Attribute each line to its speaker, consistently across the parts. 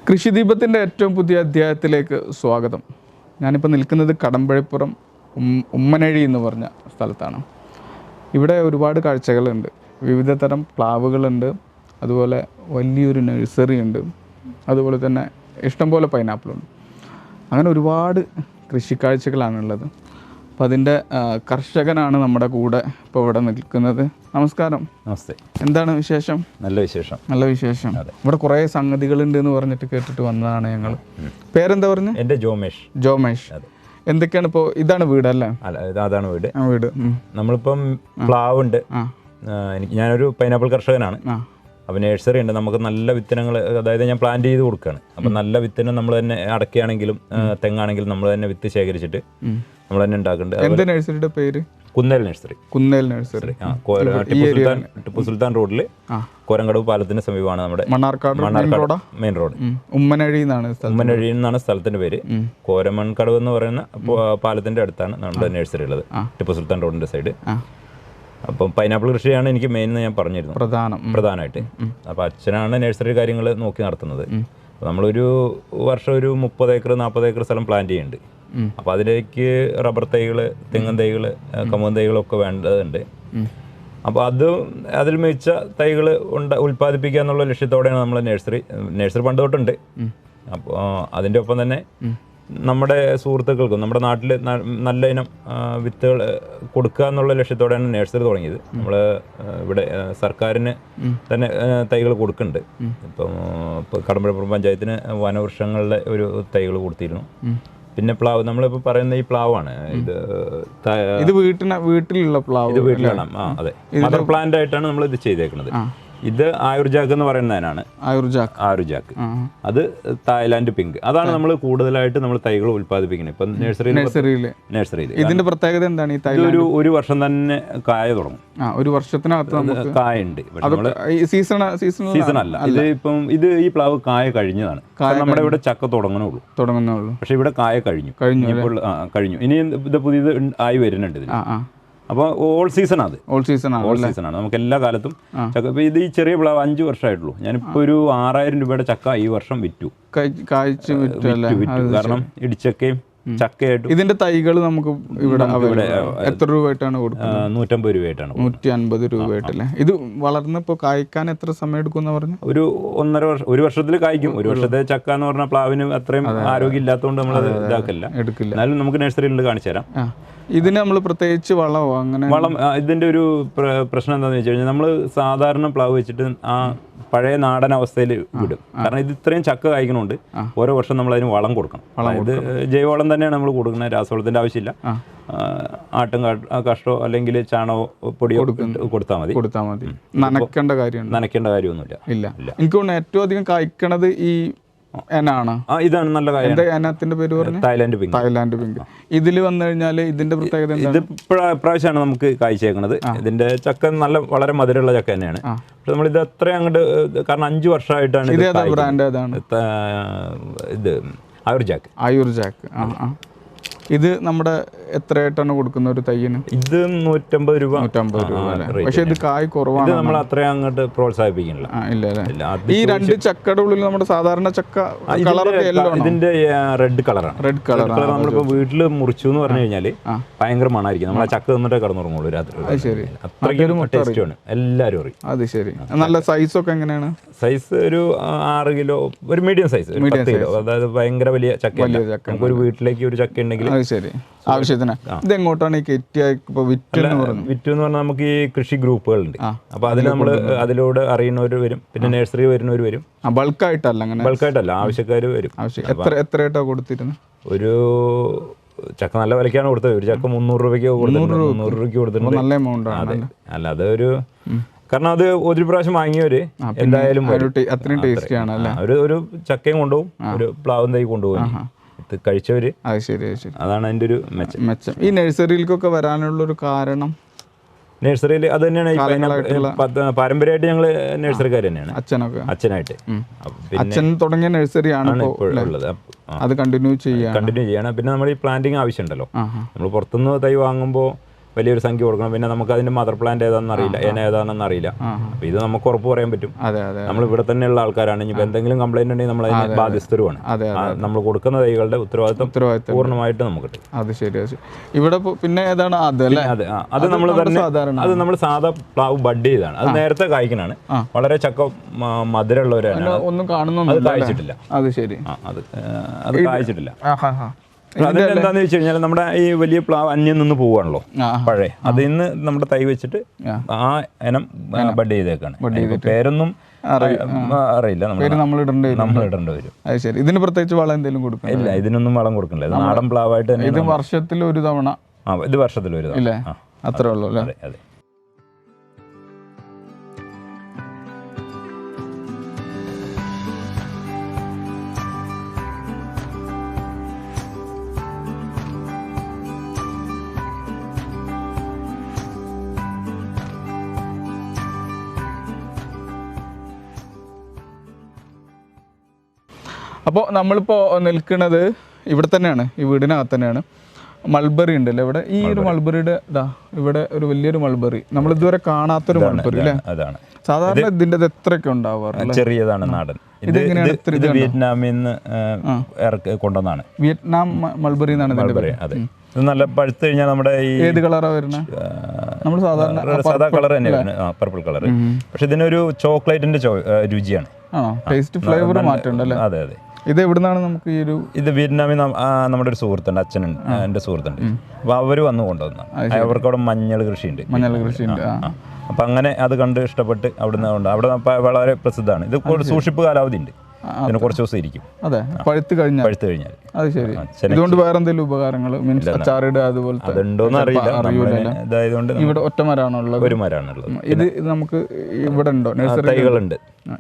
Speaker 1: കൃഷിദീപത്തിൻ്റെ ഏറ്റവും പുതിയ അധ്യായത്തിലേക്ക് സ്വാഗതം. ഞാനിപ്പോൾ നിൽക്കുന്നത് കടമ്പഴിപ്പുറം ഉമ്മനഴി എന്ന് പറഞ്ഞ സ്ഥലത്താണ്. ഇവിടെ ഒരുപാട് കാഴ്ചകളുണ്ട്. വിവിധ തരം പ്ലാവുകളുണ്ട്, അതുപോലെ വലിയൊരു നഴ്സറി ഉണ്ട്, അതുപോലെ തന്നെ ഇഷ്ടംപോലെ പൈനാപ്പിളുണ്ട്. അങ്ങനെ ഒരുപാട് കൃഷിക്കാഴ്ചകളാണുള്ളത്. അപ്പോൾ അതിൻ്റെ കർഷകനാണ് നമ്മുടെ കൂടെ ഇപ്പോൾ ഇവിടെ നിൽക്കുന്നത്. നമസ്കാരം.
Speaker 2: നമസ്തേ.
Speaker 1: എന്താണ് വിശേഷം?
Speaker 2: നല്ല വിശേഷം.
Speaker 1: നല്ല വിശേഷം. ഇവിടെ കുറേ സംഗതികളുണ്ട് എന്ന് പറഞ്ഞിട്ട് കേട്ടിട്ട് വന്നതാണ് ഞങ്ങൾ. പേരെന്താ പറഞ്ഞു?
Speaker 2: എൻ്റെ ജോമേഷ്.
Speaker 1: ജോമേഷ്. എന്തൊക്കെയാണ് ഇപ്പോൾ? ഇതാണ് വീടല്ലേ?
Speaker 2: അതാണ് വീട്.
Speaker 1: വീട്.
Speaker 2: നമ്മളിപ്പം പ്ലാവുണ്ട്. ഞാനൊരു പൈനാപ്പിൾ കർഷകനാണ്. അപ്പോൾ നഴ്സറി ഉണ്ട്. നമുക്ക് നല്ല വിത്തനങ്ങൾ, അതായത് ഞാൻ പ്ലാന്റ് ചെയ്ത് കൊടുക്കുകയാണ്. അപ്പം നല്ല വിത്തനം നമ്മൾ തന്നെ അടക്കയാണെങ്കിലും തെങ്ങാണെങ്കിലും നമ്മൾ തന്നെ വിത്ത് ശേഖരിച്ചിട്ട് നമ്മൾ തന്നെ ഉണ്ടാക്കുന്നുണ്ട്.
Speaker 1: എന്താ നഴ്സറിയുടെ പേര്?
Speaker 2: കുന്നേൽ നഴ്സറി.
Speaker 1: കുന്നേൽ നഴ്സറി.
Speaker 2: ടിപ്പു സുൽത്താൻ റോഡിൽ കോരങ്കടവ് പാലത്തിന് സമീപമാണ് നമ്മുടെ
Speaker 1: മണ്ണാർക്കാട്
Speaker 2: മെയിൻ റോഡ്.
Speaker 1: ഉമ്മനഴി
Speaker 2: എന്നാണ് സ്ഥലത്തിന്റെ പേര്. കോരമൺകടവ് എന്ന് പറയുന്ന പാലത്തിന്റെ അടുത്താണ് നമ്മുടെ നഴ്സറി ഉള്ളത്, ടിപ്പു സുൽത്താൻ റോഡിന്റെ സൈഡ്. അപ്പം പൈനാപ്പിൾ കൃഷിയാണ് എനിക്ക് മെയിൻ എന്ന് ഞാൻ പറഞ്ഞിരുന്നു, പ്രധാനമായിട്ട്. അപ്പോൾ അച്ഛനാണ് നഴ്സറി കാര്യങ്ങൾ നോക്കി നടത്തുന്നത്. നമ്മളൊരു വർഷം ഒരു 30 ഏക്കർ 40 ഏക്കർ സ്ഥലം പ്ലാന്റ് ചെയ്യുന്നുണ്ട്. അപ്പോൾ അതിലേക്ക് റബ്ബർ തൈകൾ, തെങ്ങൻ തൈകൾ, കമുകൻ തൈകളൊക്കെ വേണ്ടതുണ്ട്. അപ്പോൾ അതിൽ മികച്ച തൈകൾ ഉൽപ്പാദിപ്പിക്കുക എന്നുള്ള ലക്ഷ്യത്തോടെയാണ് നമ്മൾ നഴ്സറി പണ്ട് തൊട്ടുണ്ട്. അപ്പോൾ അതിൻ്റെ ഒപ്പം തന്നെ നമ്മുടെ സുഹൃത്തുക്കൾക്കും നമ്മുടെ നാട്ടിൽ നല്ല ഇനം വിത്തുകൾ കൊടുക്കുക എന്നുള്ള ലക്ഷ്യത്തോടെയാണ് നഴ്സറി തുടങ്ങിയത്. നമ്മൾ ഇവിടെ സർക്കാരിന് തന്നെ തൈകൾ കൊടുക്കുന്നുണ്ട്. ഇപ്പോൾ കടമ്പഴിപ്പുറം പഞ്ചായത്തിന് വനവൃക്ഷങ്ങളുടെ ഒരു തൈകൾ കൊടുത്തിരുന്നു. പിന്നെ പ്ലാവ്, നമ്മളിപ്പോൾ പറയുന്ന ഈ പ്ലാവാണ്. ഇത്
Speaker 1: വീട്ടിലുള്ള പ്ലാവ്.
Speaker 2: ഇത് വീട്ടിലാണ്. അതെ, മദർ പ്ലാന്റ് ആയിട്ടാണ് നമ്മൾ ഇത് ചെയ്തേക്കുന്നത്. ഇത് ആയുർജാക്ക് എന്ന് പറയുന്നതിനാണ്. ആയുർജാക്ക്. അത് തായ്ലാന്റ് പിങ്ക്. അതാണ് നമ്മൾ കൂടുതലായിട്ട് നമ്മൾ തൈകൾ ഉൽപ്പാദിപ്പിക്കുന്നത് ഇപ്പം നഴ്സറിയിൽ.
Speaker 1: ഇതിന്റെ പ്രത്യേകത എന്താണ്?
Speaker 2: ഒരു വർഷം തന്നെ കായ തുടങ്ങും.
Speaker 1: ഒരു വർഷത്തിനകത്ത്
Speaker 2: കായ ഉണ്ട്. സീസൺ അല്ല ഇത്. ഇപ്പം ഈ പ്ലാവ് കായ കഴിഞ്ഞതാണ്. നമ്മുടെ ഇവിടെ ചക്ക തുടങ്ങുന്നുള്ളൂ. പക്ഷെ ഇവിടെ കായ കഴിഞ്ഞു. ഇനി ഇത് പുതിയത് ആയി വരുന്നുണ്ട് ഇതിന്. അപ്പോൾ ഓൾ സീസണാണ്. നമുക്ക് എല്ലാ കാലത്തും ചക്ക. ഇപ്പോൾ ഇത് ഈ ചെറിയ പ്ലാവ് 5 വർഷമായിട്ടുള്ളൂ. ഞാനിപ്പോൾ ഒരു 6000 രൂപയുടെ ചക്ക ഈ വർഷം വിറ്റു. കാരണം ഇടിച്ചക്കയും ചക്കയായിട്ടും.
Speaker 1: ഇതിന്റെ തൈകൾ നമുക്ക് ഇവിടെ എത്ര രൂപയായിട്ടാണ് കൊടുക്കുന്നത്?
Speaker 2: 150 രൂപയായിട്ടാണ്.
Speaker 1: 150 രൂപയായിട്ടല്ലേ? ഇത് വളർന്നപ്പോൾ കായ്ക്കാൻ എത്ര സമയം എടുക്കും? പറഞ്ഞു
Speaker 2: ഒരു 1.5 വർഷം. ഒരു വർഷത്തിൽ കായ്ക്കും. ഒരു വർഷത്തെ ചക്ക എന്ന് പറഞ്ഞാൽ പ്ലാവിന് അത്രയും ആരോഗ്യം ഇല്ലാത്തതുകൊണ്ട് നമ്മൾ എടുക്കില്ല. എന്നാലും നമുക്ക് നഴ്സറിയിൽ കാണിച്ചു തരാം.
Speaker 1: ഇതിന് നമ്മൾ പ്രത്യേകിച്ച് വളം
Speaker 2: ഇതിന്റെ ഒരു പ്രശ്നം എന്താണെന്ന് വെച്ച് കഴിഞ്ഞാൽ നമ്മൾ സാധാരണ പ്ലാവ് വെച്ചിട്ട് ആ പഴയ നാടൻ അവസ്ഥയിൽ വിടും. കാരണം ഇത് ഇത്രയും ചക്ക കായ്ക്കണോണ്ട് ഓരോ വർഷം നമ്മൾ അതിന് വളം കൊടുക്കണം. ഇത് ജൈവവളം തന്നെയാണ് നമ്മൾ കൊടുക്കുന്നത്. രാസവളത്തിന്റെ ആവശ്യമില്ല. ആട്ടും കഷ്ടോ അല്ലെങ്കിൽ ചാണകോ പൊടിയോ കൊടുത്താൽ മതി. നനയ്ക്കേണ്ട കാര്യമൊന്നുമില്ല.
Speaker 1: എനിക്ക് തോന്നുന്നു ഏറ്റവും അധികം കായ്ക്കണത് ഈ
Speaker 2: ഇതാണ്. നല്ല കാര്യം.
Speaker 1: എനത്തിന്റെ പേര് പറഞ്ഞു?
Speaker 2: Thailand pink.
Speaker 1: ഇതിൽ വന്നു കഴിഞ്ഞാൽ ഇതിന്റെ പ്രത്യേകത
Speaker 2: ഇത് ഇപ്രാവശ്യമാണ് നമുക്ക് കായ്ച്ചേക്കണത്. ഇതിന്റെ ചക്ക വളരെ മധുരമുള്ള ചക്ക തന്നെയാണ്. പക്ഷെ നമ്മളിത് അത്രയും അങ്ങോട്ട്, കാരണം 5 വർഷമായിട്ടാണ്. ഇത് ആയുർജാക്ക്. ഇത് നമ്മുടെ എത്രയായിട്ടാണ് കൊടുക്കുന്ന ഒരു തയ്യന്? ഇത് 150 രൂപ. പക്ഷെ ഇത് കായ് കുറവാണ്. നമ്മൾ അത്രയും അങ്ങോട്ട് പ്രോത്സാഹിപ്പിക്കുന്നില്ല.
Speaker 1: ഈ 2 ചക്കയുടെ ഉള്ളിൽ നമ്മുടെ സാധാരണ ചക്ക കളറൊക്കെ
Speaker 2: ഇതിന്റെ റെഡ് കളറാണ്. നമ്മളിപ്പോ വീട്ടില് മുറിച്ചു എന്ന് പറഞ്ഞു കഴിഞ്ഞാല് ഭയങ്കര മണമായിരിക്കും. നമ്മളെ ചക്ക തന്നിട്ടേ കടന്നുറങ്ങുള്ളൂ രാത്രി. അത്രയ്ക്കും ടേസ്റ്റുമാണ്. എല്ലാവരും അറിയും.
Speaker 1: അത് ശരി. നല്ല സൈസൊക്കെ എങ്ങനെയാണ്?
Speaker 2: സൈസ് ഒരു 6 കിലോ, ഒരു മീഡിയം സൈസ്, 10 കിലോ. അതായത് ഭയങ്കര വലിയ ചക്ക. നമുക്ക് ഒരു വീട്ടിലേക്ക് ഒരു ചക്ക ഉണ്ടെങ്കിൽ
Speaker 1: ആവശ്യത്തിന്. ഇത് എങ്ങോട്ടാണ് ഈ വിറ്റ് എന്ന്
Speaker 2: പറഞ്ഞാൽ നമുക്ക് ഈ കൃഷി ഗ്രൂപ്പുകളുണ്ട്. അപ്പൊ അതിലൂടെ അറിയുന്നവർ വരും. പിന്നെ നഴ്സറി വരുന്നവർ വരും. ബൾക്കായിട്ടല്ല, ആവശ്യക്കാർ വരും.
Speaker 1: എത്രയായിട്ടാ കൊടുത്തിരുന്നത്?
Speaker 2: ഒരു ചക്ക നല്ല വിലക്കാണ് കൊടുത്തത്. ഒരു ചക്ക 300 രൂപയ്ക്ക് കൊടുത്തിട്ടുണ്ട്.
Speaker 1: നല്ല എമൗണ്ട് ആണ്.
Speaker 2: അല്ല, അതൊരു കാരണം അത് ഒരു പ്രാവശ്യം വാങ്ങിയവര് എന്തായാലും
Speaker 1: അത്രയും ടേസ്റ്റി ആണ്.
Speaker 2: ഒരു ചക്കയും കൊണ്ടുപോകും, ഒരു പ്ലാവും തൈ കൊണ്ടുപോകും കഴിച്ചവര്. അതാണ് അതിന്റെ ഒരു മെച്ചം.
Speaker 1: ഈ നഴ്സറിയിലേക്കൊക്കെ വരാനുള്ള ഒരു കാരണം?
Speaker 2: നഴ്സറിയിൽ അത് തന്നെയാണ്. പാരമ്പര്യമായിട്ട് ഞങ്ങള് നഴ്സറിക്കാർ തന്നെയാണ്. അച്ഛനായിട്ട്
Speaker 1: അച്ഛൻ തുടങ്ങിയ നഴ്സറിയാണ്
Speaker 2: ഉള്ളത്.
Speaker 1: അത് കണ്ടിന്യൂ ചെയ്യണം.
Speaker 2: പിന്നെ നമ്മൾ ഈ പ്ലാന്റിങ് ആവശ്യമുണ്ടല്ലോ. നമ്മൾ പുറത്തുനിന്ന് തൈ വാങ്ങുമ്പോൾ വലിയൊരു സംഖ്യ കൊടുക്കണം. പിന്നെ നമുക്ക് അതിന്റെ മദർ പ്ലാന്റ് ഏതാണെന്ന് അറിയില്ല, ഏതാണെന്ന് അറിയില്ല. അപ്പോൾ ഇത് നമുക്ക് ഉറപ്പ് പറയാൻ പറ്റും. നമ്മൾ ഇവിടെ തന്നെയുള്ള ആൾക്കാരാണ്. ഇനിയിപ്പോൾ എന്തെങ്കിലും കംപ്ലൈന്റ് ഉണ്ടെങ്കിൽ നമ്മൾ അതിന് ബാധ്യസ്ഥരുമാണ്. നമ്മൾ കൊടുക്കുന്ന തൈകളുടെ ഉത്തരവാദിത്വം പൂർണ്ണമായിട്ട് നമുക്ക് കിട്ടും.
Speaker 1: അത് ശരി. ഇവിടെ പിന്നെ ഏതാണ്
Speaker 2: അത് നമ്മൾ തന്നെ അത് നമ്മൾ സാധാ പ്ലാവ് ബഡ് ചെയ്താണ്. അത് നേരത്തെ കായ്ക്കണാണ്. വളരെ ചക്ക മധുരമുള്ളവരാണ്.
Speaker 1: ഒന്നും കാണുന്നു.
Speaker 2: അത് കായ്ച്ചിട്ടില്ല.
Speaker 1: അത് ശരി.
Speaker 2: അത് കായ്ച്ചിട്ടില്ല. അതെന്താന്ന് വെച്ച് കഴിഞ്ഞാൽ നമ്മുടെ ഈ വലിയ പ്ലാവ് അന്യം നിന്ന് പോവാണല്ലോ പഴയ, അതിൽ നിന്ന് നമ്മുടെ തൈ വെച്ചിട്ട് ആ ഇനം ബഡ് ചെയ്തേക്കാണ്. പേരൊന്നും അറിയില്ല, നമ്മൾ ഇടേണ്ടി വരും.
Speaker 1: അത് ശരി. ഇതിന് പ്രത്യേകിച്ച് വളം എന്തെങ്കിലും കൊടുക്കണം?
Speaker 2: ഇല്ല, ഇതിനൊന്നും വളം കൊടുക്കണില്ല. നാടൻ പ്ലാവായിട്ട് തന്നെ.
Speaker 1: ഇത് വർഷത്തിൽ ഒരു തവണ?
Speaker 2: ഇത് വർഷത്തിൽ ഒരു തവണ.
Speaker 1: അത്രേ ഉള്ളൂ അല്ലേ?
Speaker 2: അതെ.
Speaker 1: അപ്പോൾ നമ്മളിപ്പോൾ നിൽക്കുന്നത് ഇവിടെ തന്നെയാണ്, ഈ വീടിനകത്ത് തന്നെയാണ്. മൾബറി ഉണ്ടല്ലോ ഇവിടെ. ഈ ഒരു മൾബറിയുടെ ഇവിടെ ഒരു വലിയൊരു മൾബറി, നമ്മൾ ഇതുവരെ കാണാത്തൊരു മൾബറി അല്ലേ? സാധാരണ ഇതിൻ്റെ എത്രയൊക്കെ ഉണ്ടാവാറ്?
Speaker 2: ചെറിയതാണ്, നാടൻ. ഇത് വിയറ്റ്നാമിൽ നിന്ന് കൊണ്ടുവന്നാണ്.
Speaker 1: വിയറ്റ്നാം മൾബറി എന്നാണ് ഇതിന്റെ പേര്.
Speaker 2: അതെ. ഇത് നല്ല പഴുത്ത് കഴിഞ്ഞാൽ നമ്മുടെ ഈ
Speaker 1: ഏത് കളറാണ് വരുന്നത്? നമ്മൾ
Speaker 2: സാധാ കളർ തന്നെ വരുന്നത്, പർപ്പിൾ കളർ. പക്ഷെ ഇതിനൊരു ചോക്ലേറ്റിന്റെ രുചിയാണ്.
Speaker 1: ടേസ്റ്റ് ഫ്ലേവർ മാറ്റമുണ്ടല്ലേ?
Speaker 2: അതെ അതെ.
Speaker 1: ഇത് എവിടുന്നാണ് നമുക്ക് ഈ ഒരു?
Speaker 2: ഇത് വിയറ്റ്നാമിൽ നമ്മുടെ ഒരു സുഹൃത്തുണ്ട്, അച്ഛനുണ്ട്, എൻ്റെ സുഹൃത്തുണ്ട്. അപ്പോൾ അവർ വന്ന് കൊണ്ടുവന്ന, അവർക്ക് അവിടെ മഞ്ഞൾ കൃഷിയുണ്ട്. അപ്പം അങ്ങനെ അത് കണ്ട് ഇഷ്ടപ്പെട്ട് അവിടുന്ന് അവിടെ വളരെ പ്രസിദ്ധമാണ്. ഇത് സൂക്ഷിപ്പ് കാലാവധി ഉണ്ട്, ഇതിന് കുറച്ച് ദിവസം ഇരിക്കും.
Speaker 1: അതെ, പഴുത്ത് കഴിഞ്ഞാൽ. അത് ശരി. ഇതുകൊണ്ട് വേറെ എന്തെങ്കിലും ഉപകാരങ്ങൾ, മീൻസ് അച്ചാറിടുക അതുപോലത്തെ
Speaker 2: അതുണ്ടോന്ന് അറിയില്ല. ഇതായതുകൊണ്ട്
Speaker 1: ഇവിടെ ഒറ്റ മരമാണുള്ളത്?
Speaker 2: ഒരു മരമാണുള്ളത്.
Speaker 1: ഇത് നമുക്ക് ഇവിടെ ഉണ്ടോ നഴ്സറി?
Speaker 2: തൈകളുണ്ട്.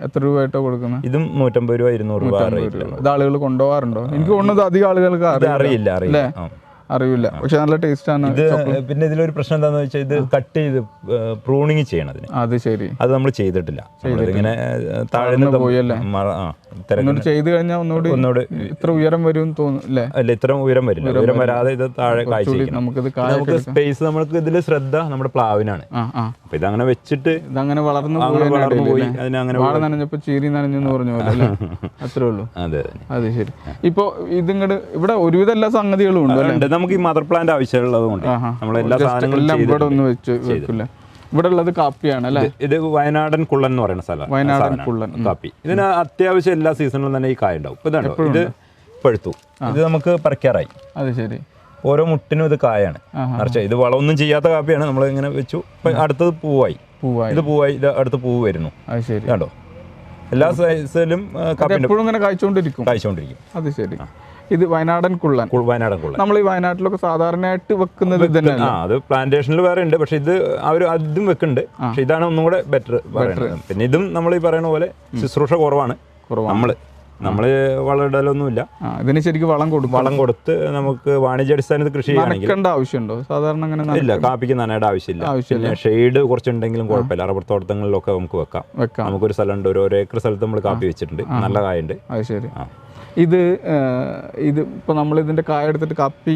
Speaker 1: എത്ര രൂപയായിട്ടോ കൊടുക്കുന്നത്?
Speaker 2: ഇതും 150 രൂപ 200 രൂപ.
Speaker 1: ഇത് ആളുകൾ കൊണ്ടുപോകാറുണ്ടോ? എനിക്ക് തോന്നുന്നത് അധികം ആളുകൾക്ക്
Speaker 2: അറിയില്ല.
Speaker 1: അറിയില്ല, പക്ഷെ നല്ല ടേസ്റ്റ് ആണ്.
Speaker 2: പിന്നെ ഇതിലൊരു പ്രശ്നം എന്താന്ന് വെച്ചാൽ ഇത് കട്ട് ചെയ്ത് പ്രൂണിങ് ചെയ്യണം അതിന്.
Speaker 1: അത് ശരി.
Speaker 2: അത് നമ്മൾ ചെയ്തിട്ടില്ല. ഇങ്ങനെ താഴെ
Speaker 1: പോയല്ലേ ചെയ്ത് കഴിഞ്ഞാൽ ഒന്നുകൂടി ഇത്ര ഉയരം വരും തോന്നുന്നു.
Speaker 2: അല്ല, ഇത്ര ഉയരം വരില്ല. ഉയരം വരാതെ ഇത് താഴെ കാഴ്ച. നമുക്ക് സ്പേസ്, നമുക്ക് ഇതിൽ ശ്രദ്ധ നമ്മുടെ പ്ലാവിനാണ്. അപ്പൊ ഇതങ്ങനെ വെച്ചിട്ട്
Speaker 1: ഇതങ്ങനെ വളർന്നു പോയി. അതിനങ്ങനെ വാഴ നനഞ്ഞപ്പോ ചീരി നനഞ്ഞെന്ന് പറഞ്ഞ പോലെ അത്രേ ഉള്ളൂ.
Speaker 2: അതെ,
Speaker 1: അത് ശരി. ഇപ്പൊ ഇതിങ്ങട് ഇവിടെ ഒരുവിധ എല്ലാ സംഗതികളും ഉണ്ട്.
Speaker 2: നമുക്ക് ഈ മദർ പ്ലാന്റ് ആവശ്യമുള്ളത് കൊണ്ട് നമ്മൾ എല്ലാ സാധനങ്ങളും
Speaker 1: ഇവിടെ ഒന്ന് വെച്ച് വെക്കില്ല. ഇവിടെ ഉള്ളത് കാപ്പിയാണ് അല്ലേ?
Speaker 2: ഇത് വയനാടൻ കുള്ളൻ എന്ന് പറയുന്ന സ്ഥലം.
Speaker 1: വയനാടൻ കുള്ളൻ
Speaker 2: കാപ്പി. ഇതിന് അത്യാവശ്യം എല്ലാ സീസണിലും തന്നെ ഈ കായ ഉണ്ടാവും. ഇതാണ് ഇത് പഴുത്തു. ഇത് നമുക്ക് പറിക്കാറായി.
Speaker 1: അത് ശരി.
Speaker 2: ഓരോ മുട്ടിനും ഇത് കായാണ് നിറച്ച. ഇത് വളമൊന്നും ചെയ്യാത്ത കാപ്പിയാണ്. നമ്മൾ ഇങ്ങനെ വെച്ചു. അടുത്തത് പൂവായി. ഇത് പൂവായി. ഇത് അടുത്ത് പൂവ് വരുന്നു.
Speaker 1: അത് ശരി.
Speaker 2: കണ്ടോ? എല്ലാ സൈസിലും
Speaker 1: ഇങ്ങനെ കായ്ച്ചുകൊണ്ടിരിക്കും. അത് ശരി. ഇത് വയനാടൻ കുള്ളൻ. നമ്മൾ ഈ വയനാട്ടിലൊക്കെ സാധാരണയായിട്ട് വെക്കുന്നത് തന്നെ.
Speaker 2: അത് പ്ലാന്റേഷനിൽ വേറെ ഉണ്ട്, പക്ഷെ ഇത് അവർ അതും വെക്കുന്നുണ്ട്. പക്ഷെ ഇതാണ് ഒന്നും കൂടെ ബെറ്റർ. പിന്നെ ഇതും നമ്മൾ ഈ പറയുന്ന പോലെ ശുശ്രൂഷ കുറവാണ്. നമ്മള് വളമിടലൊന്നുമില്ല.
Speaker 1: ഇതിന് ശരിക്കും വളം
Speaker 2: കൊടുത്ത് നമുക്ക് വാണിജ്യാടിസ്ഥാനത്ത് കൃഷി ചെയ്യണമെങ്കിൽ
Speaker 1: ആവശ്യമുണ്ടോ? സാധാരണ അങ്ങനെ
Speaker 2: ഇല്ല. കാപ്പിക്ക് നനയുടെ ആവശ്യമില്ല. ഷെയ്ഡ് കുറച്ചുണ്ടെങ്കിലും കുഴപ്പമില്ല. റബ്ബർ തോട്ടങ്ങളിലൊക്കെ നമുക്ക് വെക്കാം. നമുക്കൊരു സ്ഥലമുണ്ട്, ഒരു ഏക്കർ സ്ഥലത്ത് നമ്മൾ കാപ്പി വെച്ചിട്ടുണ്ട്. നല്ല കായുണ്ട്.
Speaker 1: അത് ശരി. ഇത് ഇപ്പൊ നമ്മൾ ഇതിന്റെ കായ എടുത്തിട്ട് കാപ്പി